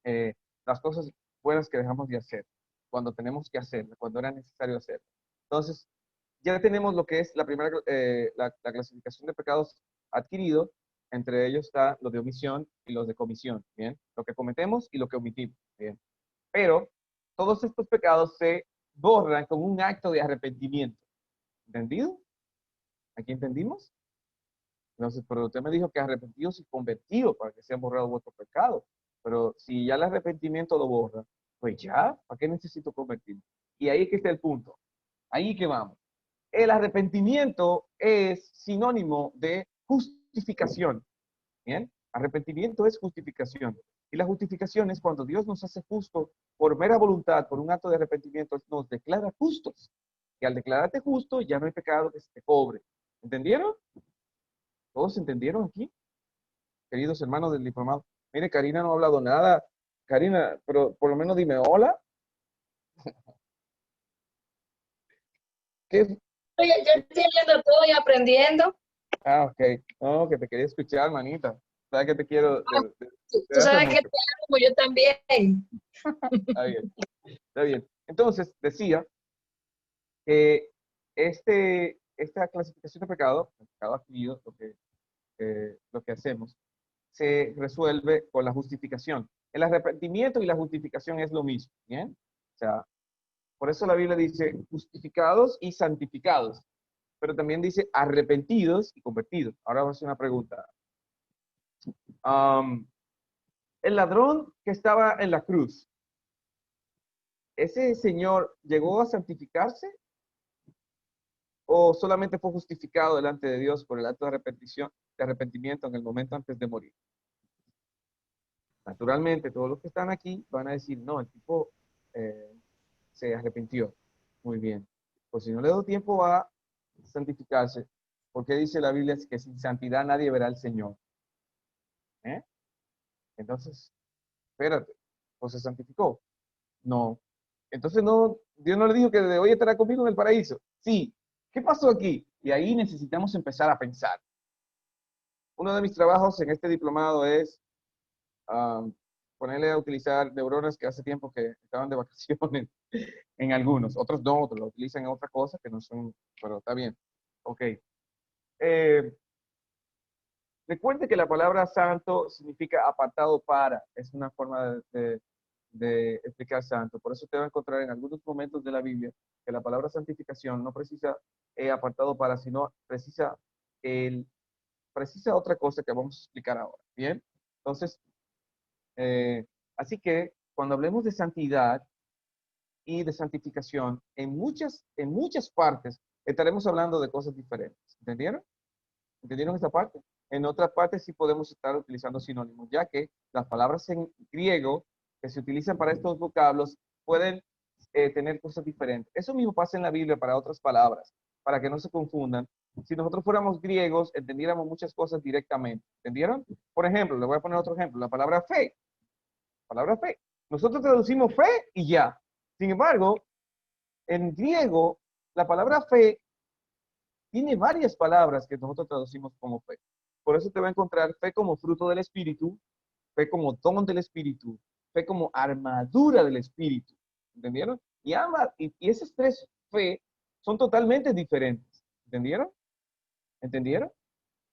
las cosas buenas que dejamos de hacer, cuando tenemos que hacer, cuando era necesario hacer. Entonces, ya tenemos lo que es la primera, la clasificación de pecados adquiridos. Entre ellos está los de omisión y los de comisión, ¿bien? Lo que cometemos y lo que omitimos, ¿bien? Pero todos estos pecados se borran con un acto de arrepentimiento. ¿Entendido? ¿Aquí entendimos? Entonces, pero usted me dijo que arrepentidos y convertidos para que sean borrados vuestros pecados. Pero si ya el arrepentimiento lo borra, pues ya, ¿para qué necesito convertirme? Y ahí es que está el punto. Ahí que vamos. El arrepentimiento es sinónimo de justificación. ¿Bien? Arrepentimiento es justificación. Y la justificación es cuando Dios nos hace justo por mera voluntad, por un acto de arrepentimiento, nos declara justos. Y al declararte justo, ya no hay pecado que se te cobre. ¿Entendieron? ¿Todos entendieron aquí? Queridos hermanos del diplomado. Mire, Karina no ha hablado nada. Karina, pero por lo menos dime hola. ¿Qué? Yo estoy leyendo todo y aprendiendo. Ah, ok. No, que te quería escuchar, manita. Sabes que te quiero. Tú sabes que te amo, yo también. Está bien. Está bien. Entonces, decía que esta clasificación de pecado, el pecado adquirido, lo que hacemos, se resuelve con la justificación. El arrepentimiento y la justificación es lo mismo, ¿bien? O sea, por eso la Biblia dice justificados y santificados, pero también dice arrepentidos y convertidos. Ahora vamos a hacer una pregunta. El ladrón que estaba en la cruz, ¿ese Señor llegó a santificarse o solamente fue justificado delante de Dios por el acto de arrepentimiento en el momento antes de morir? Naturalmente, todos los que están aquí van a decir, no, el tipo se arrepintió. Muy bien. Pues si no le doy tiempo a santificarse, ¿por qué dice la Biblia que sin santidad nadie verá al Señor? Entonces, espérate, pues se santificó. No. Entonces no, Dios no le dijo que de hoy estará conmigo en el paraíso. Sí. ¿Qué pasó aquí? Y ahí necesitamos empezar a pensar. Uno de mis trabajos en este diplomado es ponerle a utilizar neuronas que hace tiempo que estaban de vacaciones en algunos. Otros no, otros lo utilizan en otras cosas que no son, pero está bien. Ok. Recuerde que la palabra santo significa apartado para. Es una forma de explicar santo. Por eso te va a encontrar en algunos momentos de la Biblia que la palabra santificación no precisa apartado para, sino precisa otra cosa que vamos a explicar ahora. ¿Bien? Entonces, así que cuando hablemos de santidad y de santificación, en muchas partes estaremos hablando de cosas diferentes. ¿Entendieron? ¿Entendieron esta parte? En otras partes sí podemos estar utilizando sinónimos, ya que las palabras en griego que se utilizan para estos vocablos pueden tener cosas diferentes. Eso mismo pasa en la Biblia para otras palabras, para que no se confundan. Si nosotros fuéramos griegos, entendiéramos muchas cosas directamente. ¿Entendieron? Por ejemplo, le voy a poner otro ejemplo, la palabra fe. Palabra fe. Nosotros traducimos fe y ya. Sin embargo, en griego, la palabra fe tiene varias palabras que nosotros traducimos como fe. Por eso te va a encontrar fe como fruto del Espíritu, fe como don del Espíritu, fe como armadura del Espíritu. ¿Entendieron? Y esas tres fe son totalmente diferentes. ¿Entendieron? ¿Entendieron?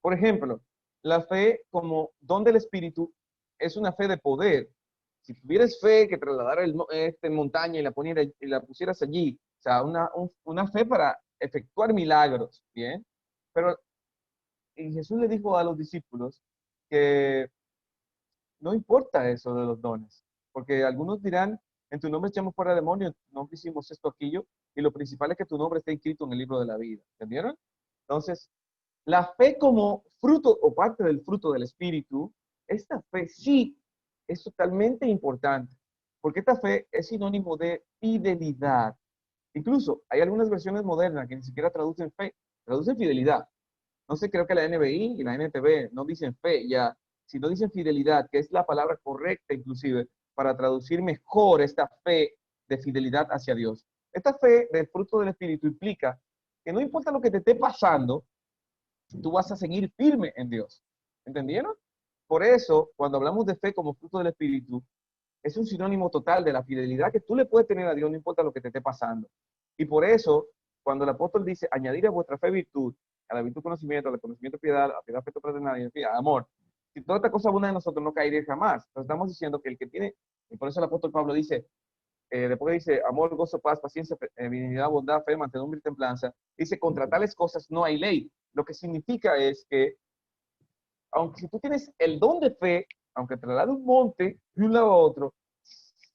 Por ejemplo, la fe como don del Espíritu es una fe de poder. Si tuvieras fe que trasladara esta montaña y la pusieras allí, o sea, una fe para efectuar milagros, ¿bien? Pero y Jesús le dijo a los discípulos que no importa eso de los dones, porque algunos dirán, en tu nombre echamos fuera demonios, en tu nombre hicimos esto, aquello, y lo principal es que tu nombre esté inscrito en el libro de la vida, ¿entendieron? Entonces, la fe como fruto o parte del fruto del Espíritu, esta fe sí es totalmente importante, porque esta fe es sinónimo de fidelidad. Incluso hay algunas versiones modernas que ni siquiera traducen fe, traducen fidelidad. No sé, creo que la NBI y la NTV no dicen fe ya, sino dicen fidelidad, que es la palabra correcta inclusive para traducir mejor esta fe de fidelidad hacia Dios. Esta fe del fruto del Espíritu implica que no importa lo que te esté pasando, tú vas a seguir firme en Dios. ¿Entendieron? Por eso, cuando hablamos de fe como fruto del Espíritu, es un sinónimo total de la fidelidad que tú le puedes tener a Dios, no importa lo que te esté pasando. Y por eso, cuando el apóstol dice, añadir a vuestra fe virtud, a la virtud conocimiento, al conocimiento piedad, a la piedad afecto fraternal, y en fin, amor. Si toda esta cosa abunda en nosotros, no caería jamás. Entonces estamos diciendo que el que tiene, y por eso el apóstol Pablo dice, después dice, amor, gozo, paz, paciencia, benignidad, bondad, fe, mansedumbre y templanza, dice, contra tales cosas no hay ley. Lo que significa es que, aunque si tú tienes el don de fe, aunque traslade un monte de un lado a otro,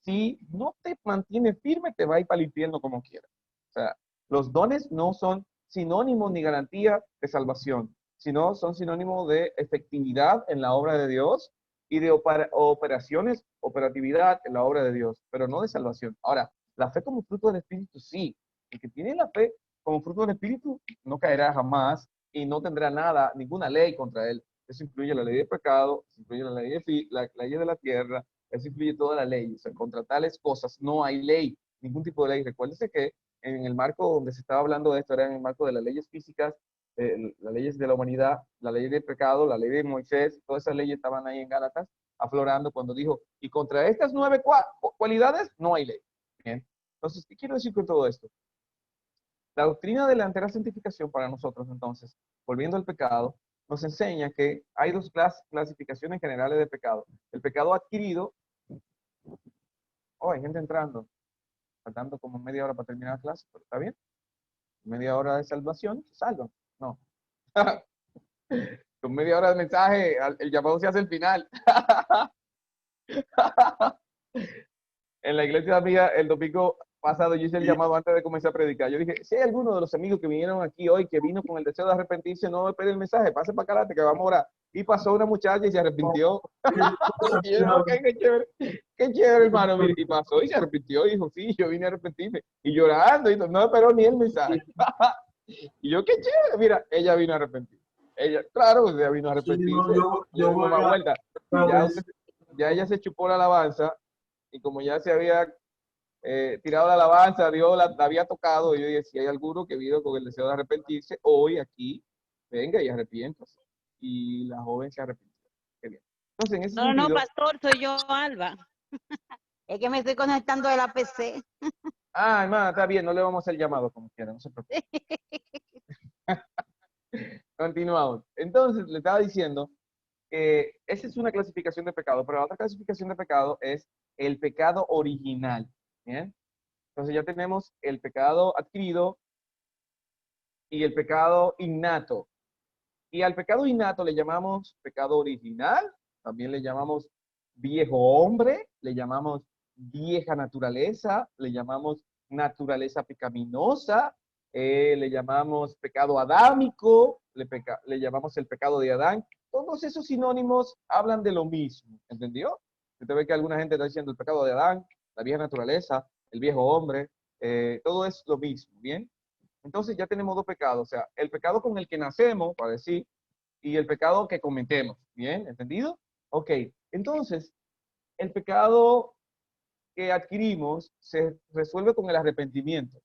si no te mantienes firme, te va a ir para el infierno como quieras. O sea, los dones no son sinónimos ni garantía de salvación, sino son sinónimos de efectividad en la obra de Dios y de operatividad en la obra de Dios, pero no de salvación. Ahora, la fe como fruto del Espíritu, sí. El que tiene la fe como fruto del Espíritu no caerá jamás y no tendrá nada, ninguna ley contra él. Eso incluye la ley de pecado, eso incluye la ley de la tierra, eso incluye toda la ley. O sea, contra tales cosas no hay ley, ningún tipo de ley. Recuérdese que en el marco donde se estaba hablando de esto era en el marco de las leyes físicas, las leyes de la humanidad, la ley del pecado, la ley de Moisés, todas esas leyes estaban ahí en Gálatas aflorando cuando dijo, y contra estas 9 cualidades no hay ley. Bien. Entonces, ¿qué quiero decir con todo esto? La doctrina de la entera santificación para nosotros, entonces, volviendo al pecado, nos enseña que hay dos clasificaciones generales de pecado. El pecado adquirido, hay gente entrando, faltando como media hora para terminar la clase, pero está bien. Media hora de salvación, se salvan. No. Con media hora de mensaje, el llamado se hace al final. En la iglesia mía, el domingo pasado yo hice el llamado antes de comenzar a predicar. Yo dije, si hay alguno de los amigos que vinieron aquí hoy, que vino con el deseo de arrepentirse, no me pide el mensaje, pase para acá, que vamos a orar. Y pasó una muchacha y se arrepintió. Y yo, no, qué chévere, hermano. Mire, y pasó y se arrepintió y dijo, sí, yo vine a arrepentirme. Y llorando, y no esperó ni el mensaje. Y yo, qué chévere, mira, ella vino a arrepentir. Ella, claro, ella vino a arrepentirse. Yo voy a vuelta. Ya ella se chupó la alabanza y como ya se había tirado la alabanza, Dios la había tocado, yo dije, si hay alguno que vino con el deseo de arrepentirse, hoy aquí, venga y arrepiéntase. Y la joven se arrepintió. Qué bien. Entonces, en ese No, sentido, no, pastor, soy yo, Alba. Es que me estoy conectando de la PC. ah, hermana, está bien, no le vamos a hacer llamado como quiera, no se preocupe. Continuamos. Entonces, le estaba diciendo que esa es una clasificación de pecado, pero la otra clasificación de pecado es el pecado original. ¿Bien? Entonces ya tenemos el pecado adquirido y el pecado innato. Y al pecado innato le llamamos pecado original, también le llamamos viejo hombre, le llamamos vieja naturaleza, le llamamos naturaleza pecaminosa, le llamamos pecado adámico, le llamamos el pecado de Adán. Todos esos sinónimos hablan de lo mismo, ¿entendió? Usted ve que alguna gente está diciendo el pecado de Adán, la vieja naturaleza, el viejo hombre, todo es lo mismo, ¿bien? Entonces ya tenemos dos pecados, o sea, el pecado con el que nacemos, para decir, y el pecado que cometemos, ¿bien? ¿Entendido? Ok, entonces, el pecado que adquirimos se resuelve con el arrepentimiento,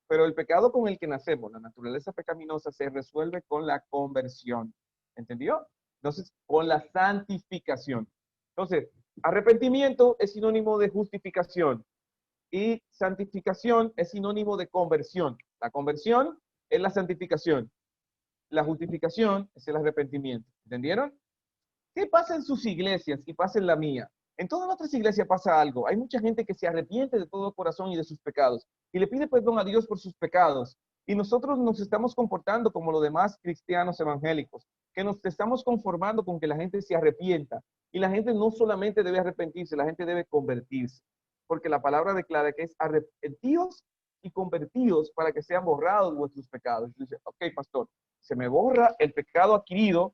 pero el pecado con el que nacemos, la naturaleza pecaminosa, se resuelve con la conversión, ¿entendió? Entonces, con la santificación. Entonces, arrepentimiento es sinónimo de justificación y santificación es sinónimo de conversión. La conversión es la santificación. La justificación es el arrepentimiento. ¿Entendieron? ¿Qué pasa en sus iglesias y pasa en la mía? En todas nuestras iglesias pasa algo. Hay mucha gente que se arrepiente de todo corazón y de sus pecados y le pide perdón a Dios por sus pecados. Y nosotros nos estamos comportando como los demás cristianos evangélicos, que nos estamos conformando con que la gente se arrepienta. Y la gente no solamente debe arrepentirse, la gente debe convertirse. Porque la palabra declara que es arrepentidos y convertidos para que sean borrados vuestros pecados. Y dice, ok, pastor, se me borra el pecado adquirido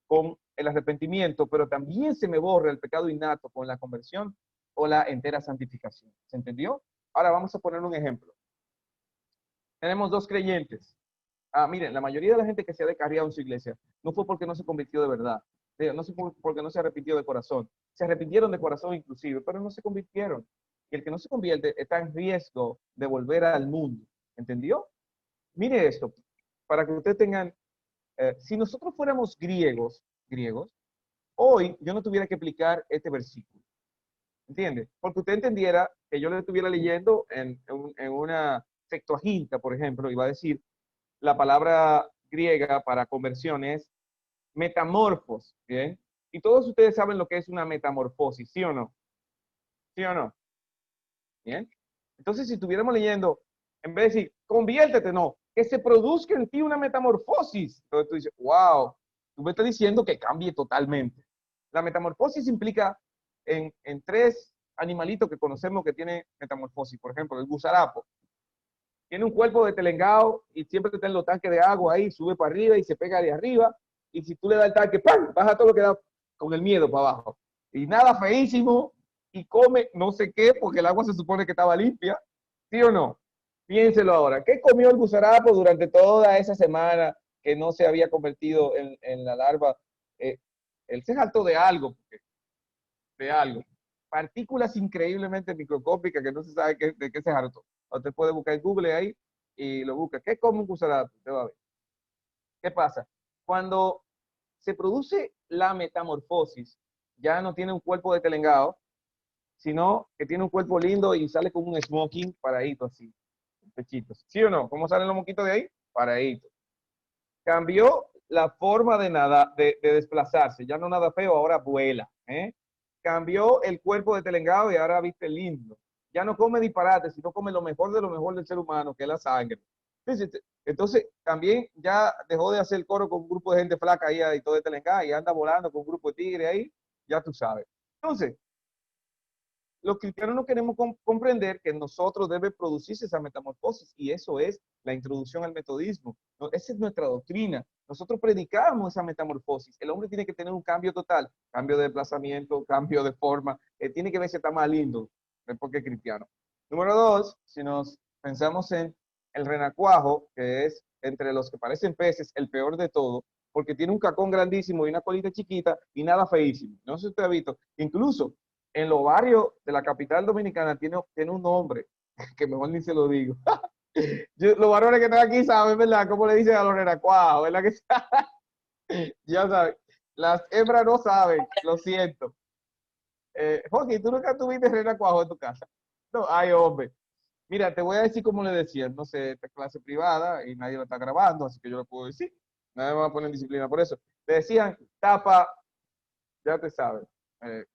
con el arrepentimiento, pero también se me borra el pecado innato con la conversión o la entera santificación. ¿Se entendió? Ahora vamos a poner un ejemplo. Tenemos dos creyentes. Miren, la mayoría de la gente que se ha descarriado en su iglesia no fue porque no se convirtió de verdad. No fue porque no se arrepintió de corazón. Se arrepintieron de corazón inclusive, pero no se convirtieron. Y el que no se convierte está en riesgo de volver al mundo. ¿Entendió? Mire esto, para que ustedes tengan, si nosotros fuéramos griegos, hoy yo no tuviera que aplicar este versículo. ¿Entiende? Porque usted entendiera que yo le estuviera leyendo en una Septuaginta, por ejemplo, y va a decir, la palabra griega para conversión es metamorfos, ¿bien? Y todos ustedes saben lo que es una metamorfosis, ¿sí o no? ¿Sí o no? ¿Bien? Entonces, si estuviéramos leyendo, en vez de decir, conviértete, no, que se produzca en ti una metamorfosis. Entonces tú dices, wow, tú me estás diciendo que cambie totalmente. La metamorfosis implica en tres animalitos que conocemos que tienen metamorfosis. Por ejemplo, el gusarapo. Tiene un cuerpo de telengao y siempre está en los tanques de agua ahí, sube para arriba y se pega de arriba. Y si tú le das el tanque, ¡pam!, baja todo lo que da con el miedo para abajo. Y nada, feísimo, y come no sé qué, porque el agua se supone que estaba limpia. ¿Sí o no? Piénselo ahora. ¿Qué comió el gusarapo durante toda esa semana que no se había convertido en la larva? Él se jaltó de algo, de algo. Partículas increíblemente microscópicas que no se sabe de qué se hartó. Usted puede buscar en Google ahí y lo busca. ¿Qué come un gusarapo? Usted va a ver. ¿Qué pasa? Cuando se produce la metamorfosis, ya no tiene un cuerpo de telengao, sino que tiene un cuerpo lindo y sale con un smoking paradito así, pechitos. ¿Sí o no? ¿Cómo salen los moquitos de ahí? Paradito. Cambió la forma de nada, de desplazarse. Ya no nada feo, ahora vuela. Cambió el cuerpo de telengao y ahora viste lindo. Ya no come disparate, sino come lo mejor de lo mejor del ser humano, que es la sangre. Entonces, también ya dejó de hacer coro con un grupo de gente flaca ahí y todo de telengao y anda volando con un grupo de tigres ahí, ya tú sabes. Entonces, los cristianos no queremos comprender que en nosotros debe producirse esa metamorfosis, y eso es la introducción al metodismo. ¿No? Esa es nuestra doctrina. Nosotros predicamos esa metamorfosis. El hombre tiene que tener un cambio total, cambio de desplazamiento, cambio de forma, tiene que ver si está más lindo, porque es cristiano. Número 2, si nos pensamos en el renacuajo, que es entre los que parecen peces, el peor de todo, porque tiene un cacón grandísimo y una colita chiquita y nada feísimo. No sé si usted ha visto, incluso en los barrios de la capital dominicana tiene un nombre, que mejor ni se lo digo. Los varones que están aquí saben, ¿verdad? ¿Cómo le dicen a los renacuajos? ¿Verdad que ya saben. Las hembras no saben, lo siento. Jorge, ¿tú nunca tuviste renacuajo en tu casa? No, ay, hombre. Mira, te voy a decir cómo le decían. No sé, esta clase privada y nadie lo está grabando, así que yo lo puedo decir. Nadie me va a poner en disciplina por eso. Le decían tapa, ya te sabes. Le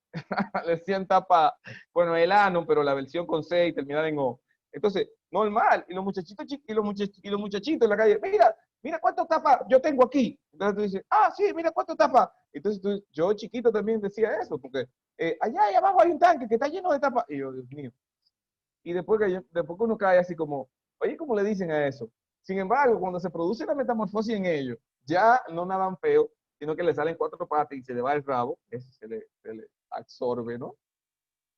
decían tapa, bueno, el ano, pero la versión con C y terminada en O. Entonces, normal. Y los muchachitos y los muchachitos en la calle, mira cuánto tapa yo tengo aquí. Entonces tú dices, ah, sí, mira cuánto tapa. Entonces yo chiquito también decía eso, porque allá abajo hay un tanque que está lleno de tapa. Y yo, Dios mío. Y después que uno cae así como, oye, ¿cómo le dicen a eso? Sin embargo, cuando se produce la metamorfosis en ellos, ya no nadan feo, sino que le salen 4 patas y se le va el rabo, ese se le absorbe, ¿no?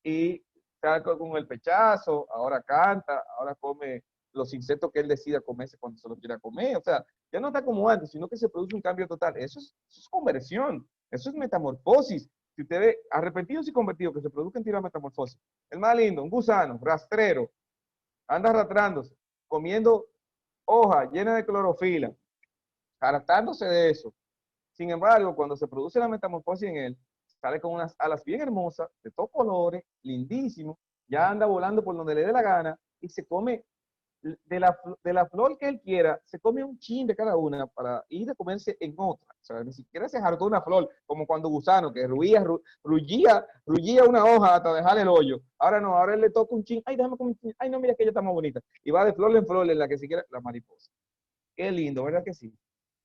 Y está con el pechazo, ahora canta, ahora come los insectos que él decida comerse cuando se los quiera comer. O sea, ya no está como antes, sino que se produce un cambio total. Eso es conversión, eso es metamorfosis. Si usted ve arrepentidos y convertidos que se produzcan en la metamorfosis, el más lindo, un gusano, rastrero, anda arrastrándose, comiendo hoja llena de clorofila, hartándose de eso. Sin embargo, cuando se produce la metamorfosis en él, sale con unas alas bien hermosas, de todos colores, lindísimo, ya anda volando por donde le dé la gana y se come de la flor que él quiera, se come un chin de cada una para ir a comerse en otra. O sea, ni siquiera se hartó una flor, como cuando gusano, que rullía una hoja hasta dejarle el hoyo. Ahora no, ahora él le toca un chin, ay, déjame comer un chin, ay, no, mira que ella está más bonita. Y va de flor en flor en la que se quiera, la mariposa. Qué lindo, ¿verdad que sí?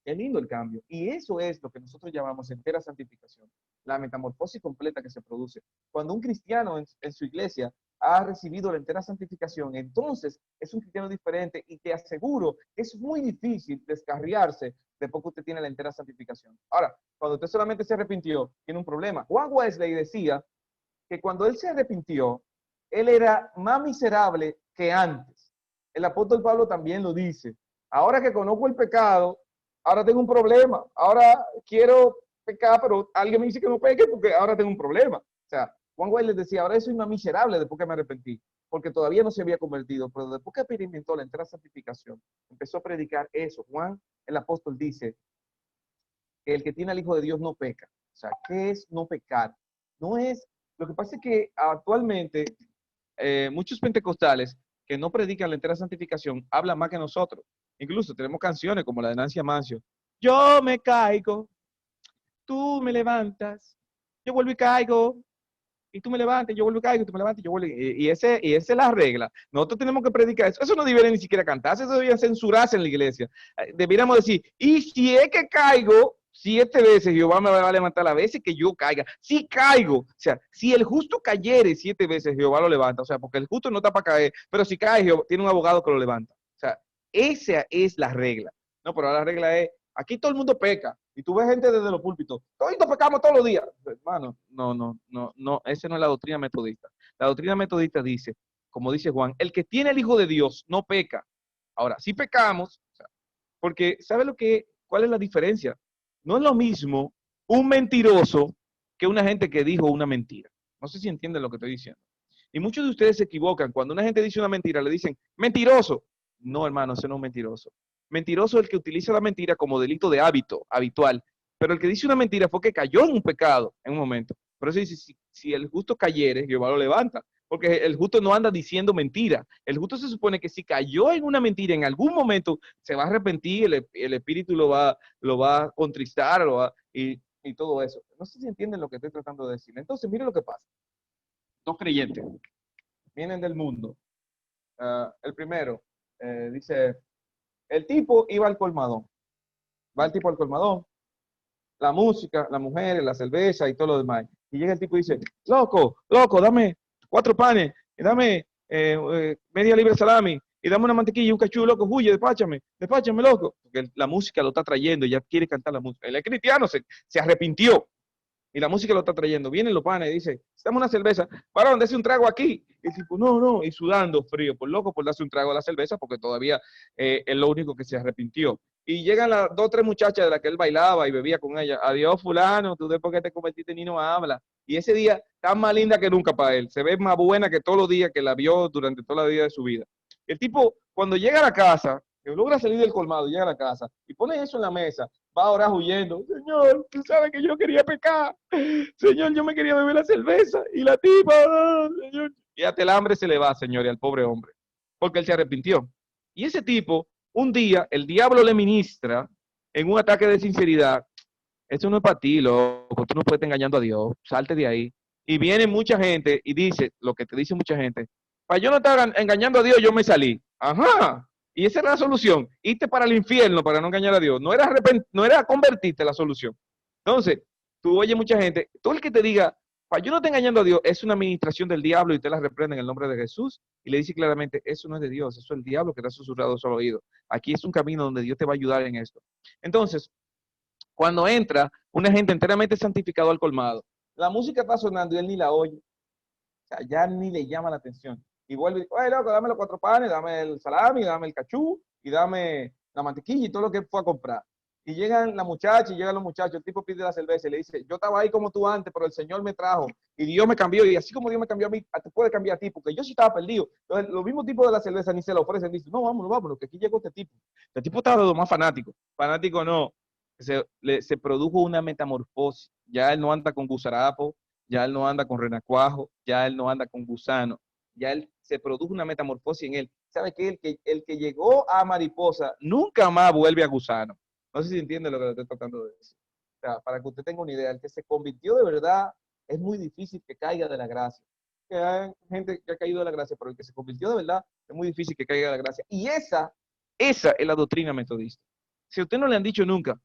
Qué lindo el cambio. Y eso es lo que nosotros llamamos entera santificación, la metamorfosis completa que se produce. Cuando un cristiano en su iglesia ha recibido la entera santificación, entonces es un cristiano diferente, y te aseguro que es muy difícil descarriarse después que usted tiene la entera santificación. Ahora, cuando usted solamente se arrepintió, tiene un problema. Juan Wesley decía que cuando él se arrepintió, él era más miserable que antes. El apóstol Pablo también lo dice. Ahora que conozco el pecado, ahora tengo un problema. Ahora quiero pecar, pero alguien me dice que no peque porque ahora tengo un problema. O sea, Juan Wesley decía, ahora soy más miserable después que me arrepentí, porque todavía no se había convertido, pero después que experimentó la entera santificación, empezó a predicar eso. Juan, el apóstol, dice que el que tiene al Hijo de Dios no peca. O sea, ¿qué es no pecar? No es, lo que pasa es que actualmente muchos pentecostales que no predican la entera santificación hablan más que nosotros. Incluso tenemos canciones como la de Nancy Amancio. Yo me caigo, tú me levantas, yo vuelvo y caigo, y tú me levantas, yo vuelvo y caigo, tú me levantas, yo vuelvo y esa es la regla. Nosotros tenemos que predicar eso. Eso no debería ni siquiera cantarse, eso debería censurarse en la iglesia. Deberíamos decir, y si es que caigo 7 veces, Jehová me va a levantar las veces que yo caiga. Si caigo, o sea, si el justo cayere 7 veces, Jehová lo levanta. O sea, porque el justo no está para caer, pero si cae, Jehová tiene un abogado que lo levanta. O sea, esa es la regla. No, pero la regla es, aquí todo el mundo peca. Y tú ves gente desde los púlpitos, todos pecamos todos los días. Hermano, no, esa no es la doctrina metodista. La doctrina metodista dice, como dice Juan, el que tiene el Hijo de Dios no peca. Ahora, sí pecamos, o sea, porque ¿sabe cuál es la diferencia? No es lo mismo un mentiroso que una gente que dijo una mentira. No sé si entienden lo que estoy diciendo. Y muchos de ustedes se equivocan. Cuando una gente dice una mentira, le dicen, mentiroso. No, hermano, ese no es mentiroso. Mentiroso es el que utiliza la mentira como delito de hábito, habitual. Pero el que dice una mentira fue que cayó en un pecado en un momento. Por eso dice, si el justo cayere, Jehová lo levanta. Porque el justo no anda diciendo mentira. El justo se supone que si cayó en una mentira en algún momento, se va a arrepentir, el espíritu lo va a contristar, y todo eso. No sé si entienden lo que estoy tratando de decir. Entonces, miren lo que pasa. 2 creyentes vienen del mundo. El primero dice, el tipo iba al colmadón. Va el tipo al colmadón. La música, las mujeres, la cerveza y todo lo demás. Y llega el tipo y dice, loco, dame 4 panes, y dame media libra de salami, y dame una mantequilla y un cachú, loco, huye, despáchame, loco. Porque la música lo está trayendo, ya quiere cantar la música. Él es cristiano, se arrepintió. Y la música lo está trayendo. Vienen los panes y dice, dame una cerveza. Varón, dése un trago aquí. Y el tipo, no. Y sudando frío, por loco, por darse un trago a la cerveza, porque todavía es lo único que se arrepintió. Y llegan las 2 o 3 muchachas de las que él bailaba y bebía con ella. Adiós, fulano, tú después que te convertiste ni no habla. Y ese día está más linda que nunca para él. Se ve más buena que todos los días que la vio durante toda la vida de su vida. El tipo, cuando llega a la casa, que logra salir del colmado, llega a la casa y pone eso en la mesa, va a orar huyendo. Señor, tú sabes que yo quería pecar. Señor, yo me quería beber la cerveza y la tipa, señor. Y hasta el hambre se le va, señor, y al pobre hombre, porque él se arrepintió. Y ese tipo, un día, el diablo le ministra en un ataque de sinceridad. Eso no es para ti, loco. Tú no puedes estar engañando a Dios. Salte de ahí. Y viene mucha gente y dice, lo que te dice mucha gente, para yo no estar engañando a Dios, yo me salí. Ajá. Y esa era la solución. Irte para el infierno para no engañar a Dios. No era convertirte la solución. Entonces, tú oyes mucha gente, todo el que te diga, para yo no estar engañando a Dios, es una administración del diablo y te la reprende en el nombre de Jesús y le dice claramente, eso no es de Dios, eso es el diablo que te ha susurrado a su oído. Aquí es un camino donde Dios te va a ayudar en esto. Entonces, cuando entra una gente enteramente santificado al colmado, la música está sonando y él ni la oye. O sea, ya ni le llama la atención. Y vuelve y dice, oye, loco, dame los 4 panes, dame el salami, dame el cachú, y dame la mantequilla y todo lo que fue a comprar. Y llegan la muchacha y llegan los muchachos, el tipo pide la cerveza y le dice, yo estaba ahí como tú antes, pero el Señor me trajo y Dios me cambió. Y así como Dios me cambió a mí, te puede cambiar a ti, porque yo sí estaba perdido. Entonces, los mismos tipos de la cerveza ni se la ofrecen. Dicen, no, vámonos, que aquí llegó este tipo. Este tipo estaba de lo más fanático. Fanático no. Se produjo una metamorfosis. Ya él no anda con gusarapo, ya él no anda con renacuajo, ya él no anda con gusano. Ya él se produjo una metamorfosis en él. ¿Sabe qué? El que llegó a mariposa nunca más vuelve a gusano. No sé si entiende lo que le estoy tratando de decir. O sea, para que usted tenga una idea, el que se convirtió de verdad, es muy difícil que caiga de la gracia. Que hay gente que ha caído de la gracia, pero el que se convirtió de verdad, es muy difícil que caiga de la gracia. Y esa es la doctrina metodista. Si a usted no le han dicho nunca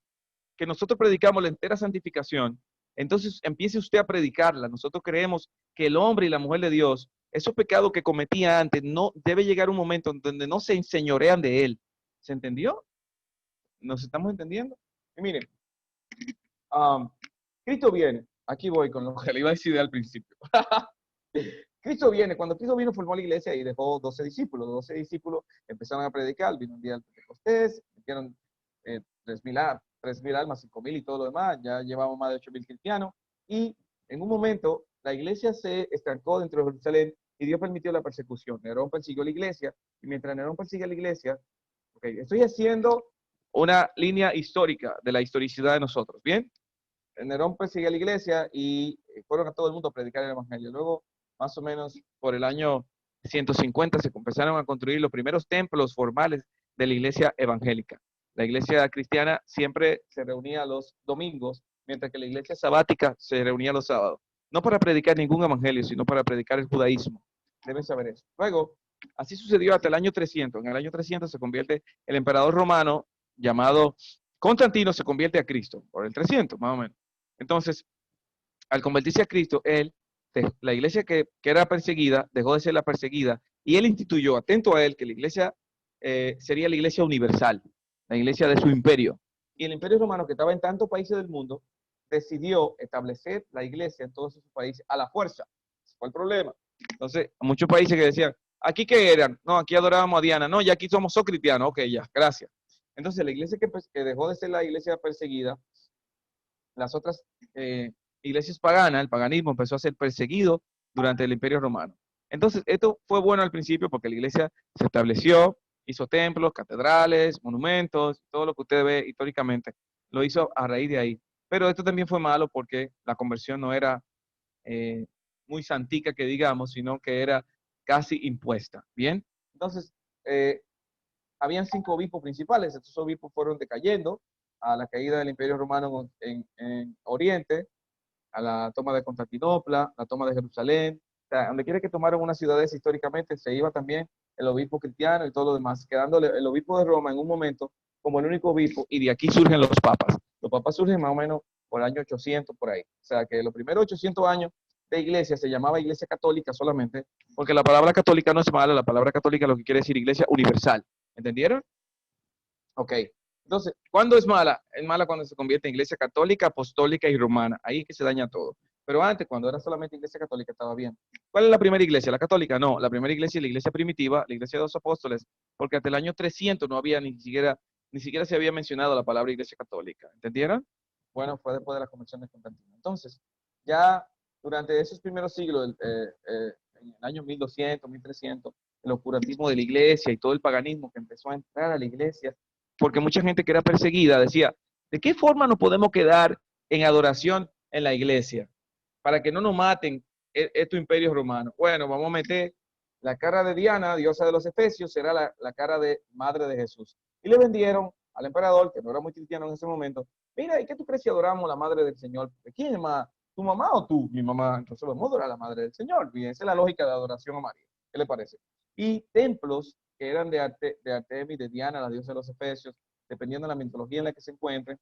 que nosotros predicamos la entera santificación, entonces empiece usted a predicarla. Nosotros creemos que el hombre y la mujer de Dios, esos pecados que cometía antes, no debe llegar un momento donde no se enseñorean de él. ¿Se entendió? ¿Nos estamos entendiendo? Y miren, Cristo viene. Aquí voy con lo que le iba a decir al principio. Cristo viene. Cuando Cristo vino, formó la iglesia y dejó 12 discípulos. 12 discípulos empezaron a predicar. Vino un día del Pentecostés, metieron 3.000 almas, 5.000 y todo lo demás. Ya llevamos más de 8.000 cristianos. Y en un momento, la iglesia se estancó dentro de Jerusalén y Dios permitió la persecución. Nerón persiguió la iglesia. Y mientras Nerón persigue la iglesia, estoy haciendo una línea histórica de la historicidad de nosotros, ¿bien? Nerón persigue a la iglesia y fueron a todo el mundo a predicar el evangelio. Luego, más o menos por el año 150, se empezaron a construir los primeros templos formales de la iglesia evangélica. La iglesia cristiana siempre se reunía los domingos, mientras que la iglesia sabática se reunía los sábados. No para predicar ningún evangelio, sino para predicar el judaísmo. Deben saber eso. Luego, así sucedió hasta el año 300. En el año 300 se convierte el emperador romano llamado Constantino, se convierte a Cristo, por el 300 más o menos. Entonces, al convertirse a Cristo, la iglesia que era perseguida, dejó de ser la perseguida, y él instituyó, atento a él, que la iglesia sería la iglesia universal, la iglesia de su imperio. Y el imperio romano, que estaba en tantos países del mundo, decidió establecer la iglesia en todos esos países a la fuerza. Ese fue el problema. Entonces, muchos países que decían, ¿aquí qué eran? No, aquí adorábamos a Diana. No, ya aquí somos cristianos. Ok, ya, gracias. Entonces, la iglesia que dejó de ser la iglesia perseguida, las otras iglesias paganas, el paganismo empezó a ser perseguido durante el Imperio Romano. Entonces, esto fue bueno al principio porque la iglesia se estableció, hizo templos, catedrales, monumentos, todo lo que usted ve históricamente, lo hizo a raíz de ahí. Pero esto también fue malo porque la conversión no era muy santica, que digamos, sino que era casi impuesta. ¿Bien? Entonces, habían 5 obispos principales. Estos obispos fueron decayendo a la caída del Imperio Romano en Oriente, a la toma de Constantinopla, la toma de Jerusalén. O sea, donde quiera que tomaron unas ciudades históricamente, se iba también el obispo cristiano y todo lo demás, quedándole el obispo de Roma en un momento como el único obispo, y de aquí surgen los papas. Los papas surgen más o menos por el año 800, por ahí. O sea, que los primeros 800 años de iglesia se llamaba iglesia católica solamente, porque la palabra católica no es mala, la palabra católica lo que quiere decir iglesia universal. ¿Entendieron? Ok. Entonces, ¿cuándo es mala? Es mala cuando se convierte en iglesia católica, apostólica y romana. Ahí es que se daña todo. Pero antes, cuando era solamente iglesia católica, estaba bien. ¿Cuál es la primera iglesia? ¿La católica? No, la primera iglesia es la iglesia primitiva, la iglesia de los apóstoles, porque hasta el año 300 no había ni siquiera se había mencionado la palabra iglesia católica. ¿Entendieron? Bueno, fue después de la convención de Constantino. Entonces, ya durante esos primeros siglos, en el año 1200, 1300, el oscurantismo de la iglesia y todo el paganismo que empezó a entrar a la iglesia, porque mucha gente que era perseguida decía, ¿de qué forma nos podemos quedar en adoración en la iglesia? Para que no nos maten estos imperios romanos. Bueno, vamos a meter la cara de Diana, diosa de los Efesios, será la cara de madre de Jesús. Y le vendieron al emperador, que no era muy cristiano en ese momento, mira, ¿y qué tú crees si adoramos la madre del Señor? ¿Quién es más? ¿Tu mamá o tú? Mi mamá. Entonces vamos a adorar a la madre del Señor. Bien, esa es la lógica de adoración a María. ¿Qué le parece? Y templos que eran de Artemis, de Diana, la diosa de los Efesios, dependiendo de la mitología en la que se encuentren,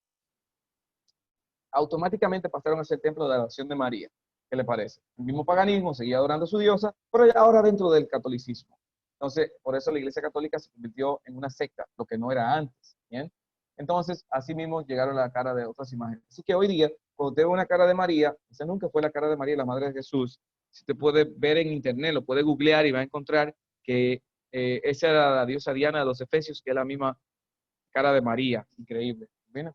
automáticamente pasaron a ser templo de adoración de María. ¿Qué le parece? El mismo paganismo seguía adorando a su diosa, pero ya ahora dentro del catolicismo. Entonces, por eso la Iglesia Católica se convirtió en una secta, lo que no era antes. ¿Bien? Entonces, así mismo llegaron a la cara de otras imágenes. Así que hoy día, cuando te ve una cara de María, esa nunca fue la cara de María, la Madre de Jesús. Si te puede ver en internet, lo puede googlear y va a encontrar que esa era la diosa Diana de los Efesios, que es la misma cara de María. Increíble. Bien,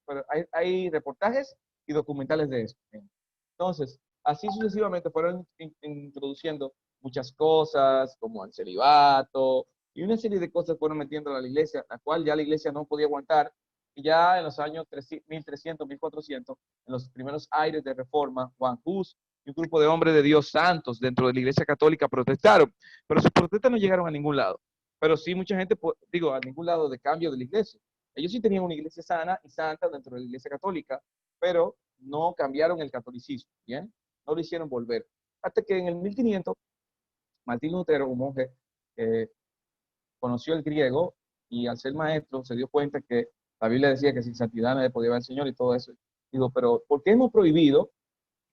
pero hay reportajes y documentales de eso. Bien. Entonces, así sucesivamente fueron introduciendo muchas cosas, como el celibato, y una serie de cosas fueron metiendo a la iglesia, la cual ya la iglesia no podía aguantar, y ya en los años 1300, 1400, en los primeros aires de reforma, Juan Hus y un grupo de hombres de Dios santos dentro de la iglesia católica protestaron, pero sus protestas no llegaron a ningún lado, pero sí mucha gente, a ningún lado de cambio de la iglesia. Ellos sí tenían una iglesia sana y santa dentro de la iglesia católica, pero no cambiaron el catolicismo, ¿bien? No lo hicieron volver. Hasta que en el 1500, Martín Lutero, un monje, conoció el griego y al ser maestro se dio cuenta que la Biblia decía que sin santidad nadie podía ver al Señor y todo eso. Digo, pero ¿por qué hemos prohibido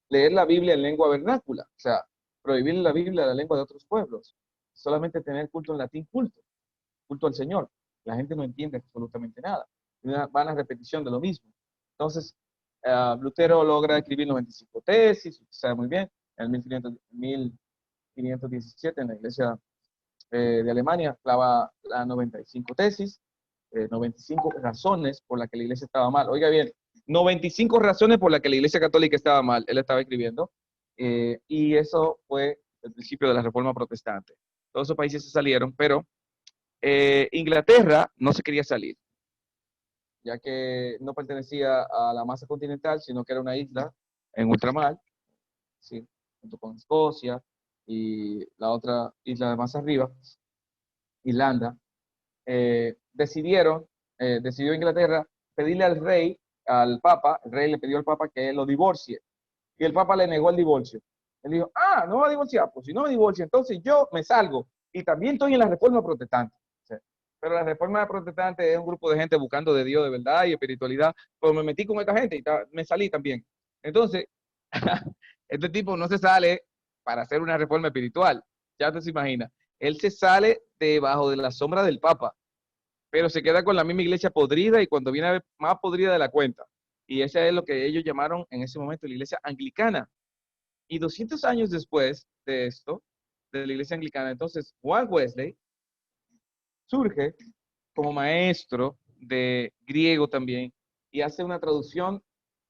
leer la Biblia en lengua vernácula? O sea, prohibir la Biblia en la lengua de otros pueblos. Solamente tener culto en latín, culto al Señor. La gente no entiende absolutamente nada. Van a repetición de lo mismo. Entonces, Lutero logra escribir 95 tesis, usted sabe muy bien, en el 1517 en la iglesia de Alemania clava las 95 tesis, 95 razones por las que la iglesia estaba mal. Oiga bien, 95 razones por las que la iglesia católica estaba mal, él estaba escribiendo, y eso fue el principio de la reforma protestante. Todos esos países se salieron, pero Inglaterra no se quería salir, ya que no pertenecía a la masa continental, sino que era una isla en ultramar, ¿sí? Junto con Escocia y la otra isla de más arriba, Irlanda. Decidió Inglaterra pedirle al rey, al papa, el rey le pidió al papa que lo divorcie, y el papa le negó el divorcio. Él dijo, no va a divorciar, pues si no me divorcia, entonces yo me salgo, y también estoy en la reforma protestante. Pero la reforma protestante es un grupo de gente buscando de Dios de verdad y espiritualidad, pues me metí con esta gente y me salí también. Entonces, este tipo no se sale para hacer una reforma espiritual, ya usted se imagina. Él se sale debajo de la sombra del Papa, pero se queda con la misma iglesia podrida y cuando viene a ver más podrida de la cuenta. Y esa es lo que ellos llamaron en ese momento la iglesia anglicana. Y 200 años después de esto, de la iglesia anglicana, entonces Juan Wesley surge como maestro de griego también y hace una traducción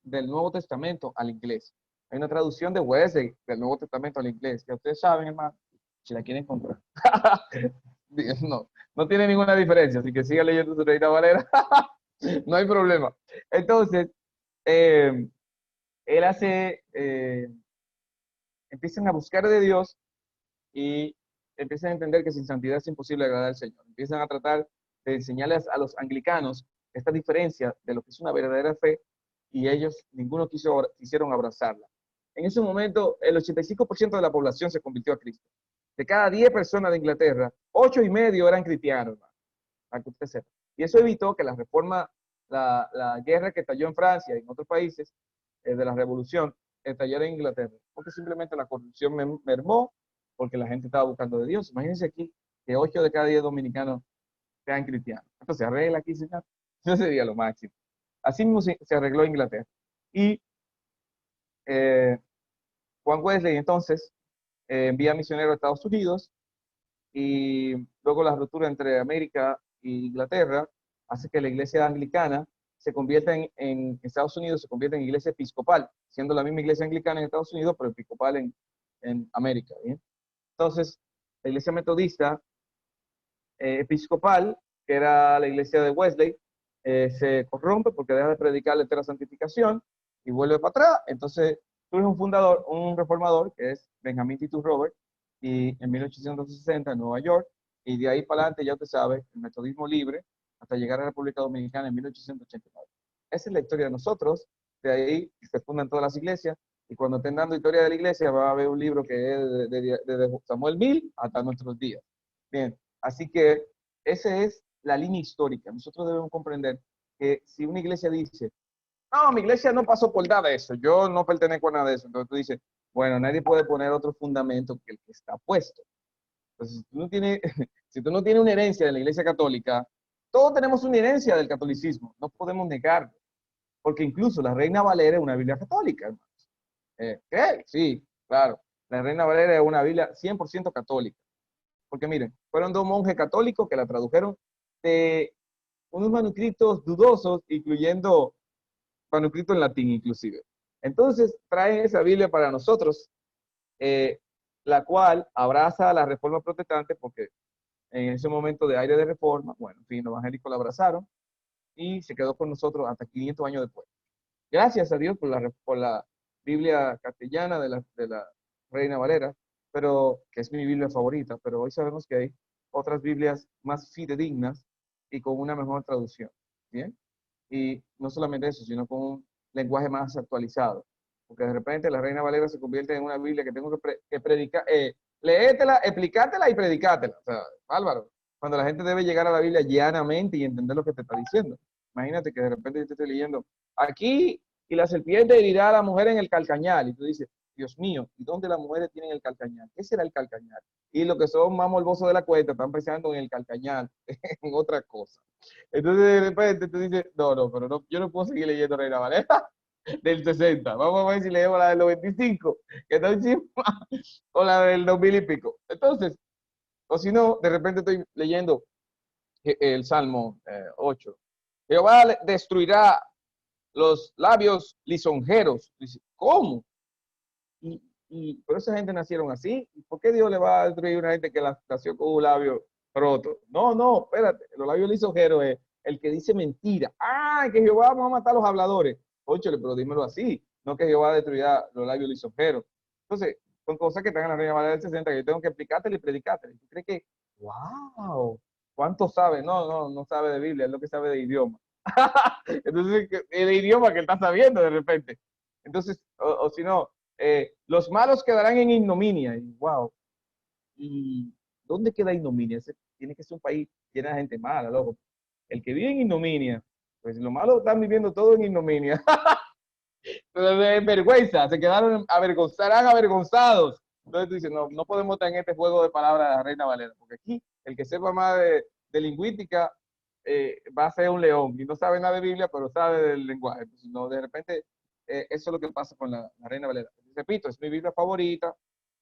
del Nuevo Testamento al inglés. Hay una traducción de Wesley del Nuevo Testamento al inglés, que ustedes saben, hermano, si la quieren comprar. No tiene ninguna diferencia, así que siga leyendo su Reina Valera. No hay problema. Entonces, él empiezan a buscar de Dios y empiezan a entender que sin santidad es imposible agradar al Señor. Empiezan a tratar de enseñarles a los anglicanos esta diferencia de lo que es una verdadera fe y ellos, ninguno quisieron abrazarla. En ese momento, el 85% de la población se convirtió a Cristo. De cada 10 personas de Inglaterra, 8,5 eran cristianos, para que usted sepa. Y eso evitó que la reforma, la guerra que estalló en Francia y en otros países de la revolución, estallara en Inglaterra, porque simplemente la corrupción mermó, porque la gente estaba buscando de Dios. Imagínense aquí que 8 de cada 10 dominicanos sean cristianos. Entonces, se arregla aquí, señor. Eso sería lo máximo. Así mismo se arregló Inglaterra. Y Juan Wesley, entonces, envía misioneros a Estados Unidos, y luego la ruptura entre América e Inglaterra hace que la iglesia anglicana se convierta en Estados Unidos, se convierta en iglesia episcopal, siendo la misma iglesia anglicana en Estados Unidos, pero episcopal en América. ¿Bien? Entonces, la iglesia metodista episcopal, que era la iglesia de Wesley, se corrompe porque deja de predicar la entera santificación y vuelve para atrás. Entonces surge un fundador, un reformador, que es Benjamin Titus Robert, y en 1860 en Nueva York, y de ahí para adelante ya usted sabe, el metodismo libre, hasta llegar a la República Dominicana en 1889. Esa es la historia de nosotros, de ahí se fundan todas las iglesias, y cuando estén dando historia de la iglesia va a haber un libro que es de Samuel Mill hasta nuestros días. Bien, así que esa es la línea histórica. Nosotros debemos comprender que si una iglesia dice, no, mi iglesia no pasó por nada de eso, yo no pertenezco a nada de eso, entonces tú dices, bueno, nadie puede poner otro fundamento que el que está puesto. Entonces, si tú no tienes una herencia de la iglesia católica, todos tenemos una herencia del catolicismo, no podemos negarlo, porque incluso la Reina Valera es una Biblia católica, hermanos. ¿Qué? Sí, claro, la Reina Valera es una Biblia 100% católica. Porque miren, fueron 2 monjes católicos que la tradujeron de unos manuscritos dudosos, incluyendo manuscritos en latín inclusive. Entonces traen esa Biblia para nosotros, la cual abraza a la reforma protestante, porque en ese momento de aire de reforma, bueno, en fin, los evangélicos la abrazaron y se quedó con nosotros hasta 500 años después. Gracias a Dios por la Biblia castellana de la Reina Valera, pero que es mi Biblia favorita, pero hoy sabemos que hay otras Biblias más fidedignas y con una mejor traducción, ¿bien? Y no solamente eso, sino con un lenguaje más actualizado, porque de repente la Reina Valera se convierte en una Biblia que tengo que predicar, leértela, explicártela y predicártela, o sea, bárbaro, cuando la gente debe llegar a la Biblia llanamente y entender lo que te está diciendo. Imagínate que de repente yo te estoy leyendo, aquí, y la serpiente herirá a la mujer en el calcañal, y tú dices, Dios mío, ¿y dónde las mujeres tienen el calcañal? ¿Qué será el calcañal? Y los que son más morbosos de la cuenta están pensando en el calcañal, en otra cosa. Entonces de repente tú dices, no, pero no, yo no puedo seguir leyendo Reina Valera del 60. Vamos a ver si leemos la del 95, que está encima, o la del 2000 y pico. Entonces, o si no, de repente estoy leyendo el Salmo 8. Jehová destruirá los labios lisonjeros. Dice, ¿cómo? Pero esa gente nacieron así. ¿Por qué Dios le va a destruir a una gente que nació con un labio roto? No, espérate. Los labios lisonjeros es el que dice mentira. Que Jehová va a matar a los habladores. Óchale, pero dímelo así. No que Jehová destruirá los labios lisonjeros. Entonces, son cosas que están en la Reina Valera del 60 que yo tengo que explicártela y predicártela. ¿Tú crees que, wow, cuánto sabe? No sabe de Biblia, es lo que sabe de idioma. Entonces, el idioma que él está sabiendo de repente. Entonces, o si no, los malos quedarán en ignominia. Y, wow. ¿Y dónde queda ignominia? Tiene que ser un país lleno de gente mala, loco. El que vive en ignominia, pues los malos están viviendo todo en ignominia. Pero vergüenza, se quedaron serán avergonzados. Entonces tú dices, no podemos estar en este juego de palabras de la Reina Valera, porque aquí el que sepa más de lingüística va a ser un león y no sabe nada de Biblia, pero sabe del lenguaje. Entonces, no, de repente, eso es lo que pasa con la Reina Valera. Repito, es mi Biblia favorita,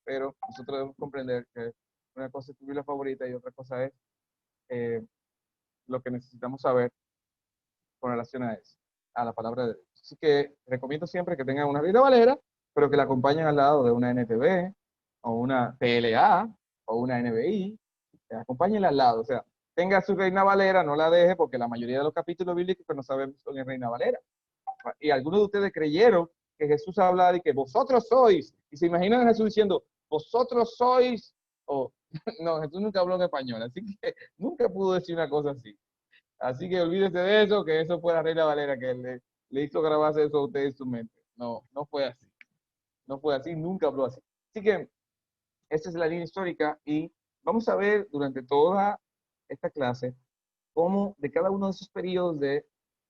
pero nosotros debemos comprender que una cosa es tu Biblia favorita y otra cosa es lo que necesitamos saber con relación a eso, a la palabra de Dios. Así que recomiendo siempre que tengan una Reina Valera, pero que la acompañen al lado de una NTV, o una PLA, o una NBI, acompáñenla al lado, o sea, tenga su Reina Valera, no la deje, porque la mayoría de los capítulos bíblicos que no sabemos son en Reina Valera. Y algunos de ustedes creyeron que Jesús hablaba de que vosotros sois, y se imaginan a Jesús diciendo, vosotros sois, o no, Jesús nunca habló en español, así que nunca pudo decir una cosa así. Así que olvídese de eso, que eso fue la Reina Valera que le hizo grabarse eso a usted en su mente. No fue así. No fue así, nunca habló así. Así que esta es la línea histórica y vamos a ver durante toda esta clase cómo de cada uno de esos periodos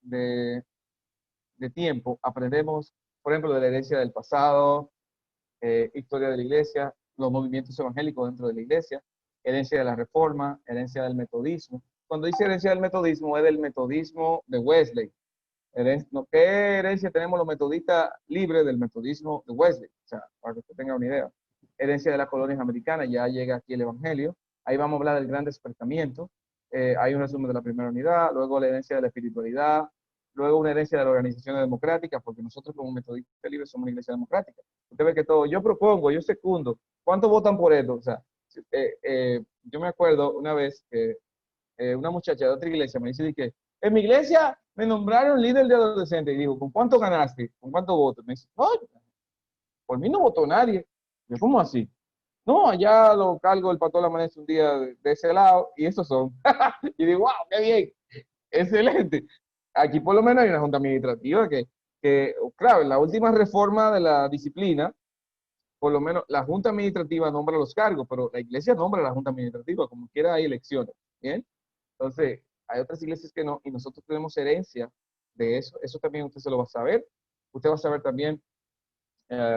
de tiempo aprendemos por ejemplo, de la herencia del pasado, historia de la iglesia, los movimientos evangélicos dentro de la iglesia, herencia de la reforma, herencia del metodismo. Cuando dice herencia del metodismo, es del metodismo de Wesley. ¿Qué herencia tenemos los metodistas libres del metodismo de Wesley? O sea, para que usted tenga una idea. Herencia de las colonias americanas, ya llega aquí el evangelio. Ahí vamos a hablar del gran despertamiento. Hay un resumen de la primera unidad, luego la herencia de la espiritualidad, luego una herencia de la organización democrática, porque nosotros como metodistas libres somos una iglesia democrática. Usted ve que todo, yo propongo, yo secundo. ¿Cuántos votan por esto? O sea, yo me acuerdo una vez que una muchacha de otra iglesia me dice que en mi iglesia me nombraron líder de adolescentes. Y digo, ¿con cuánto ganaste? ¿Con cuánto votos? Me dice, no, por mí no votó nadie. Yo, ¿cómo así? No, allá lo cargo el pastor Amanece un día de ese lado y esos son. Y digo, wow, qué bien, excelente. Aquí por lo menos hay una junta administrativa que claro, en la última reforma de la disciplina, por lo menos la junta administrativa nombra los cargos, pero la iglesia nombra la junta administrativa, como quiera hay elecciones, ¿bien? Entonces, hay otras iglesias que no, y nosotros tenemos herencia de eso. Eso también usted se lo va a saber. Usted va a saber también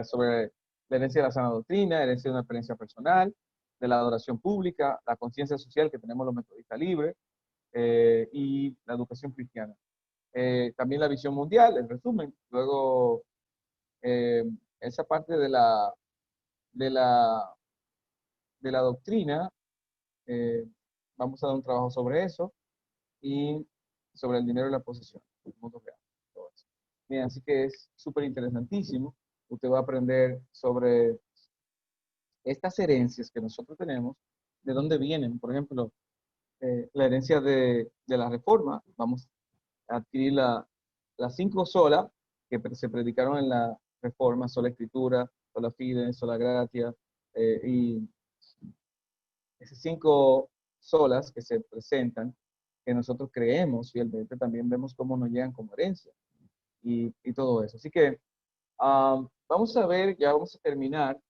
sobre la herencia de la sana doctrina, herencia de una experiencia personal, de la adoración pública, la conciencia social que tenemos los metodistas libres, y la educación cristiana. También la visión mundial, en resumen. Luego, esa parte de la doctrina, vamos a dar un trabajo sobre eso, y sobre el dinero y la posesión, el mundo real, todo eso. Bien, así que es súper interesantísimo. Usted va a aprender sobre estas herencias que nosotros tenemos, de dónde vienen. Por ejemplo, la herencia de la reforma. Vamos a adquirir las 5 solas que se predicaron en la reforma: sola escritura, sola fide, sola gratia, y esas 5 solas que se presentan, que nosotros creemos fielmente, también vemos cómo nos llegan como herencia y todo eso. Así que vamos a ver, ya vamos a terminar.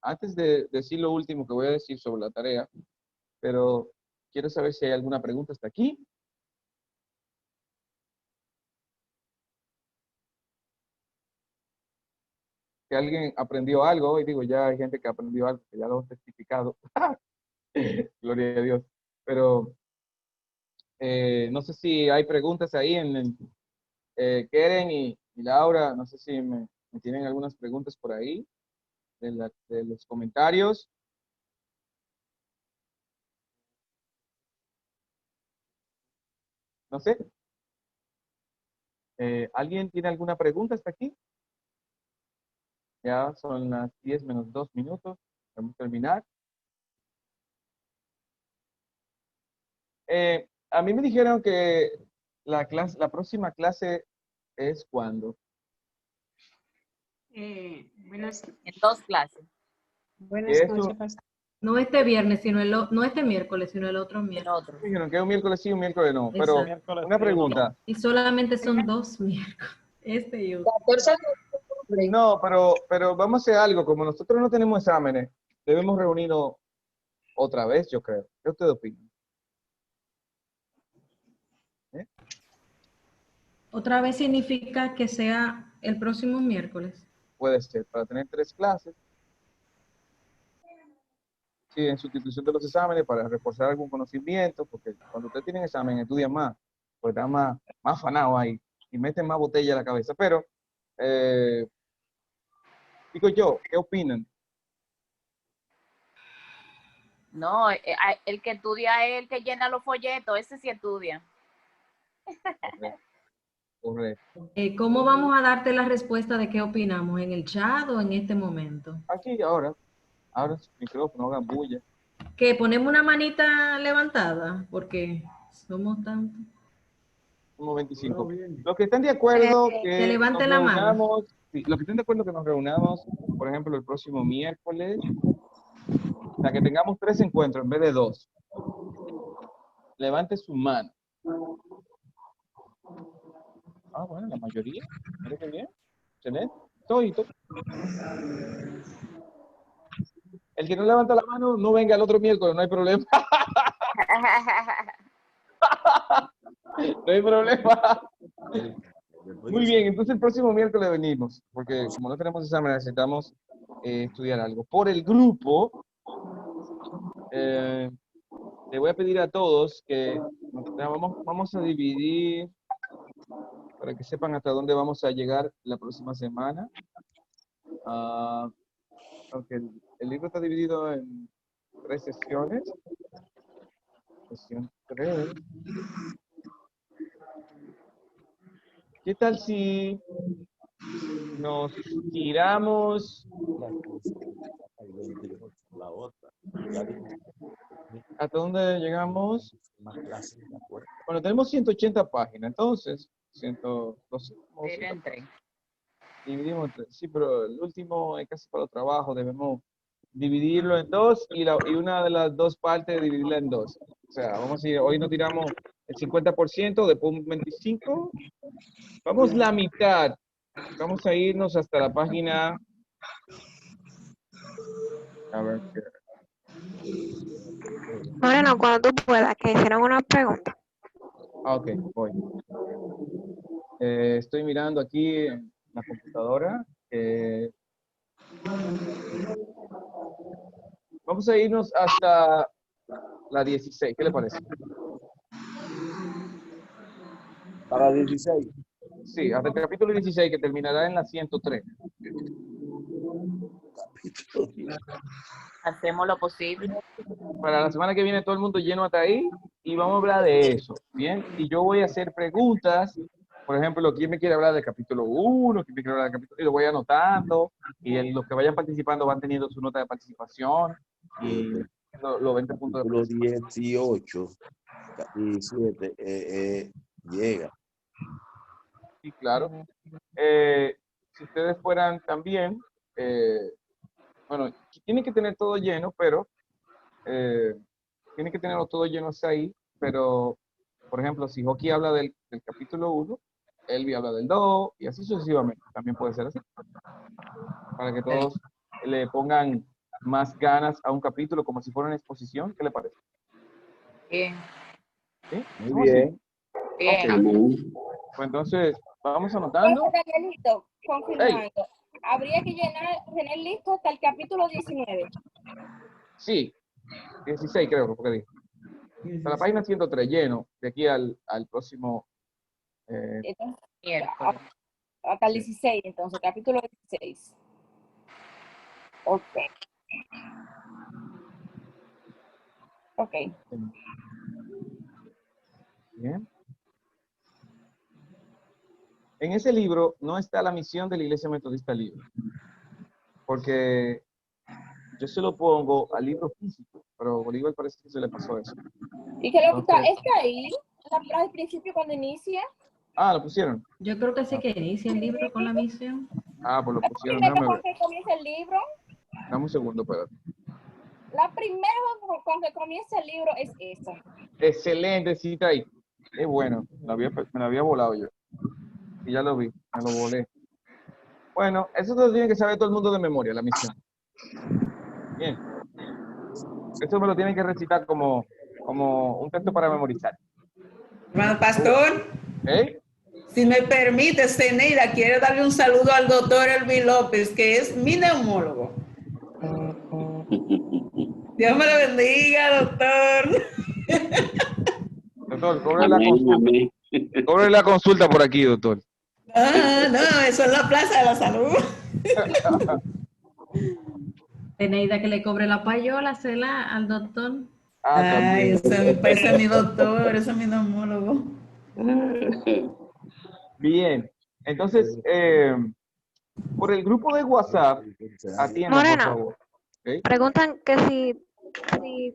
Antes de decir lo último que voy a decir sobre la tarea, pero quiero saber si hay alguna pregunta hasta aquí. Si alguien aprendió algo, y digo, ya hay gente que aprendió algo, que ya lo he testificado. Gloria a Dios. Pero no sé si hay preguntas ahí Keren y Laura, no sé si me tienen algunas preguntas por ahí de los comentarios. No sé. ¿Alguien tiene alguna pregunta hasta aquí? Ya son las 10 menos 2 minutos. Vamos a terminar. A mí me dijeron que la próxima clase es ¿cuándo? En 2 clases. Buenas noches, pastor. No este viernes, no este miércoles, sino el otro miércoles. Me dijeron que un miércoles sí, un miércoles no. Pero una pregunta. Y solamente son 2 miércoles. Este y otro. No, pero vamos a hacer algo. Como nosotros no tenemos exámenes, debemos reunirnos otra vez, yo creo. ¿Qué ustedes opinan? ¿Otra vez significa que sea el próximo miércoles? Puede ser, para tener 3 clases. Sí, en sustitución de los exámenes, para reforzar algún conocimiento, porque cuando ustedes tienen examen, estudian más, pues están más afanados ahí, y meten más botella a la cabeza. Pero, digo yo, ¿qué opinan? No, el que estudia es el que llena los folletos, ese sí estudia. Correcto. ¿Cómo vamos a darte la respuesta de qué opinamos? ¿En el chat o en este momento? Aquí, ahora. Abran su micrófono, hagan bulla. ¿Que ponemos una manita levantada? Porque somos tantos. Como 25. Los que estén de acuerdo que levante la mano. Sí, los que estén de acuerdo que nos reunamos, por ejemplo, el próximo miércoles, o sea, que tengamos 3 encuentros en vez de 2. Levante su mano. Ah, bueno, la mayoría. Mira qué bien. Excelente. Todito. El que no levanta la mano, no venga el otro miércoles, no hay problema. No hay problema. Muy bien, entonces el próximo miércoles venimos, porque como no tenemos examen, necesitamos estudiar algo. Por el grupo, le voy a pedir a todos que vamos a dividir, para que sepan hasta dónde vamos a llegar la próxima semana. Aunque el libro está dividido en 3 sesiones. Sesión 3. ¿Qué tal si nos tiramos La otra. hasta dónde llegamos? Bueno, tenemos 180 páginas, entonces 112. Dividimos en 3. Sí, pero el último es casi para los trabajos, debemos dividirlo en 2 y una de las 2 partes dividirla en 2. O sea, vamos a ir, hoy nos tiramos el 50%, después un 25%. Vamos la mitad. Vamos a irnos hasta la página. A ver qué. Moreno, cuando tú puedas, que hicieron una pregunta. Ok, voy. Estoy mirando aquí en la computadora. Vamos a irnos hasta la 16. ¿Qué le parece? Para 16. Sí, hasta el capítulo 16, que terminará en la 103. Hacemos lo posible. Para la semana que viene todo el mundo lleno hasta ahí y vamos a hablar de eso, ¿bien? Y yo voy a hacer preguntas, por ejemplo, ¿quién me quiere hablar del capítulo 1? ¿Quién me quiere hablar del capítulo? Y lo voy anotando y los que vayan participando van teniendo su nota de participación y los 20 puntos de Los participación. 18 y 7 llega. Sí, claro. Si ustedes fueran también, bueno, tienen que tener todo lleno, pero tienen que tenerlo todo llenos ahí, pero, por ejemplo, si Joaquín habla del capítulo 1, Elvi habla del 2, y así sucesivamente. También puede ser así. Para que todos le pongan más ganas a un capítulo, como si fuera una exposición. ¿Qué le parece? Bien. ¿Sí? Muy bien. Bien. Pues entonces, vamos anotando. Entonces, Danielito, confirmando. Habría que tener listo hasta el capítulo 19. Sí, 16 creo que dije. Hasta la página 103, lleno, de aquí al próximo. Entonces, hasta el 16, entonces, capítulo 16. Ok. Ok. Bien. En ese libro no está la misión de la Iglesia Metodista Libre, porque yo se lo pongo al libro físico, pero Bolívar parece que se le pasó eso. ¿Y qué lo está ahí? Al principio cuando inicia. Ah, ¿lo pusieron? Yo creo que sí que inicia el libro con la misión. Ah, pues lo pusieron. Primero con que comienza el libro. Dame un segundo, espérate. La primera con que comienza el libro es esa. Excelente, sí, está ahí. Es bueno, me lo había volado yo. Y ya lo vi, me lo volé. Bueno, eso lo tiene que saber todo el mundo de memoria, la misión. Bien. Eso me lo tienen que recitar como un texto para memorizar. Hermano pastor, si me permite, Zeneida, quiero darle un saludo al doctor Elvi López, que es mi neumólogo. Dios me lo bendiga, doctor. Doctor, cobre la consulta. Cobre la consulta por aquí, doctor. Ah, no, eso es la Plaza de la Salud. Zeneida, que le cobre la payola, al doctor. Ay, ese es mi doctor, ese es mi neumólogo. Bien, entonces, por el grupo de WhatsApp, atiendan, por favor. Preguntan que si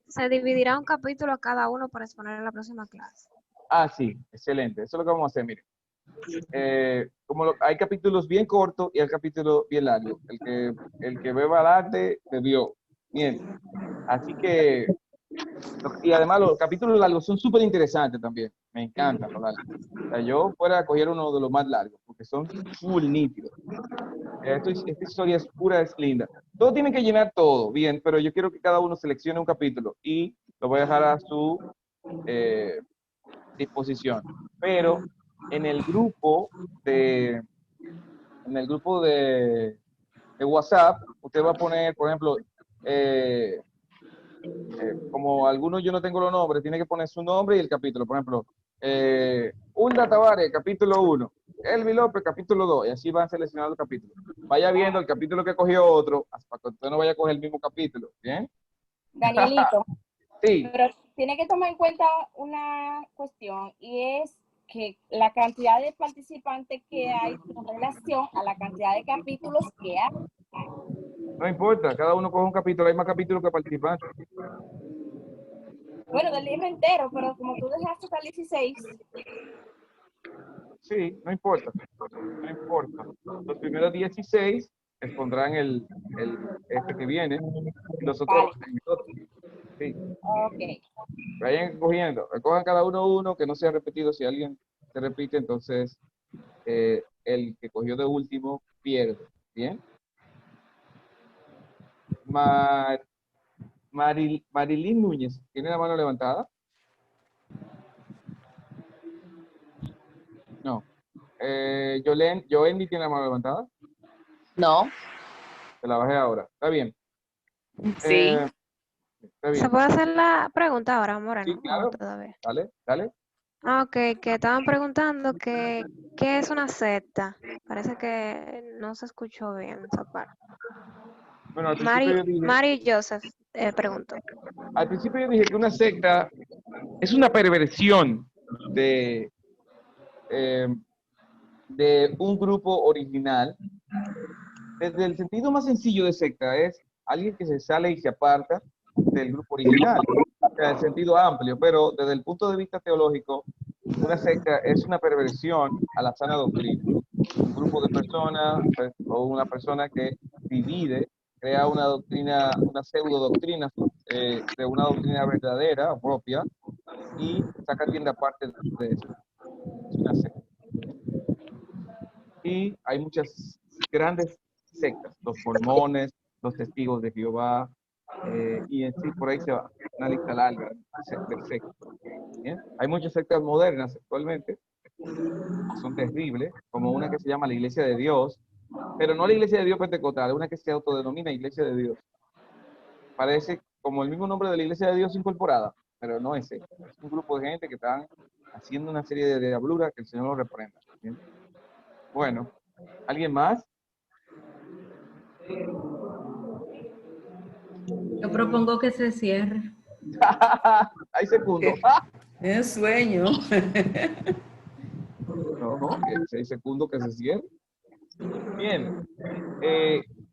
se dividirá un capítulo a cada uno para exponer en la próxima clase. Ah, sí, excelente. Eso es lo que vamos a hacer, miren. Hay capítulos bien cortos y hay capítulos bien largos. El que beba arte, bebió. Bien. Así que, y además los capítulos largos son súper interesantes también. Me encantan los largos. O sea, yo fuera a coger uno de los más largos, porque son full nítidos. Esta historia es pura, es linda. Todos tienen que llenar todo, bien, pero yo quiero que cada uno seleccione un capítulo y lo voy a dejar a su disposición. Pero en el grupo de WhatsApp, usted va a poner, por ejemplo, como algunos yo no tengo los nombres, tiene que poner su nombre y el capítulo. Por ejemplo, Hulda Tavares, capítulo 1. Elvi López, capítulo 2. Y así van seleccionando el capítulo. Vaya viendo el capítulo que cogió otro, para que usted no vaya a coger el mismo capítulo. ¿Bien? Danielito. Sí. Pero tiene que tomar en cuenta una cuestión, y es que la cantidad de participantes que hay con relación a la cantidad de capítulos que hay. No importa, cada uno coge un capítulo, hay más capítulos que participantes. Bueno, del libro entero, pero como tú dejaste hasta el 16. Sí, no importa. No importa. Los primeros 16 expondrán este que viene, y los otros en el otro. Sí. Ok. Vayan cogiendo, recojan cada uno, que no sea repetido. Si alguien se repite, entonces el que cogió de último pierde. ¿Bien? Marilyn Núñez, ¿tiene la mano levantada? No. Joenny, ¿tiene la mano levantada? No. Se la bajé ahora. Está bien. Sí. Está bien. ¿Se puede hacer la pregunta ahora, Moreno? Sí, claro. Todavía. Dale. Ah, ok, que estaban preguntando que qué es una secta. Parece que no se escuchó bien esa parte. Bueno, al principio yo dije... Mari Joseph preguntó. Al principio yo dije que una secta es una perversión de un grupo original. Desde el sentido más sencillo de secta es alguien que se sale y se aparta del grupo original, en el sentido amplio, pero desde el punto de vista teológico, una secta es una perversión a la sana doctrina. Un grupo de personas o una persona que divide, crea una doctrina, una pseudo doctrina de una doctrina verdadera o propia y saca tienda aparte de eso. Es una secta. Y hay muchas grandes sectas, los mormones, los testigos de Jehová, y en sí por ahí se va, una lista larga de sectas. ¿Bien? Hay muchas sectas modernas actualmente, son terribles, como una que se llama la Iglesia de Dios, pero no la Iglesia de Dios pentecostal, una que se autodenomina Iglesia de Dios. Parece como el mismo nombre de la Iglesia de Dios incorporada, pero no es secta. Es un grupo de gente que están haciendo una serie de diabluras que el Señor los reprenda. ¿Bien? Bueno, ¿alguien más? Yo propongo que se cierre. Hay segundo. Es sueño. No, que 6 segundos que se cierre. Bien.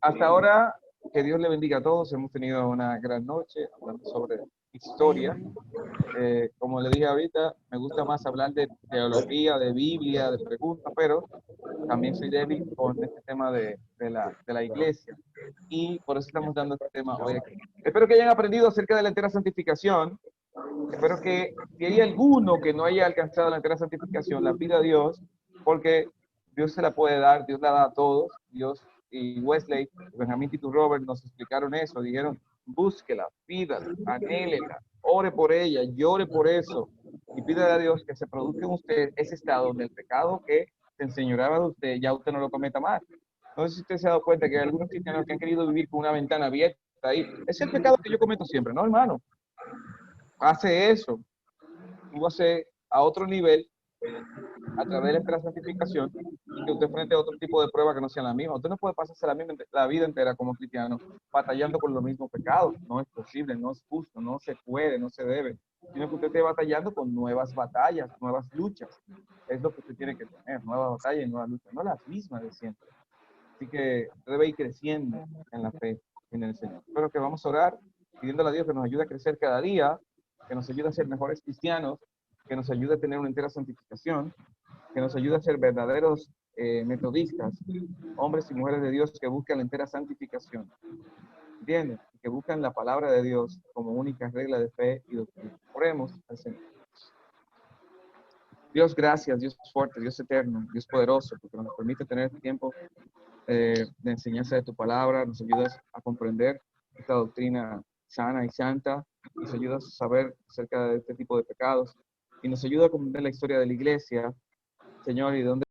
Hasta ahora, que Dios le bendiga a todos. Hemos tenido una gran noche hablando sobre historia. Como le dije ahorita, me gusta más hablar de teología, de Biblia, de preguntas, pero también soy débil con este tema de la iglesia. Y por eso estamos dando este tema hoy aquí. Espero que hayan aprendido acerca de la entera santificación. Espero que si hay alguno que no haya alcanzado la entera santificación, la pida a Dios, porque Dios se la puede dar, Dios la da a todos. Dios y Wesley, Benjamín Tito Robert nos explicaron eso, dijeron, búsquela, pídala, anhélela, ore por ella, llore por eso, y pídale a Dios que se produzca en usted ese estado donde el pecado que se enseñoreaba de usted, ya usted no lo cometa más. No sé si usted se ha dado cuenta que hay algunos cristianos que han querido vivir con una ventana abierta ahí. Es el pecado que yo cometo siempre, ¿no, hermano? Hace eso, súbase a otro nivel a través de la santificación y que usted frente a otro tipo de pruebas que no sean la misma. Usted no puede pasarse la vida entera como cristiano batallando con los mismos pecados. No es posible, no es justo, no se puede, no se debe. Sino que usted esté batallando con nuevas batallas, nuevas luchas. Es lo que usted tiene que tener, nuevas batallas y nuevas luchas, no las mismas de siempre. Así que usted debe ir creciendo en la fe en el Señor. Espero que vamos a orar pidiéndole a Dios que nos ayude a crecer cada día, que nos ayude a ser mejores cristianos, que nos ayude a tener una entera santificación, que nos ayude a ser verdaderos metodistas, hombres y mujeres de Dios que buscan la entera santificación. ¿Entienden? Que buscan la palabra de Dios como única regla de fe y doctrina. Oremos al Señor. Dios, gracias, Dios fuerte, Dios eterno, Dios poderoso, porque nos permite tener tiempo de enseñanza de tu palabra, nos ayudas a comprender esta doctrina sana y santa, nos ayudas a saber acerca de este tipo de pecados y nos ayuda a comprender la historia de la iglesia Señor, ¿y dónde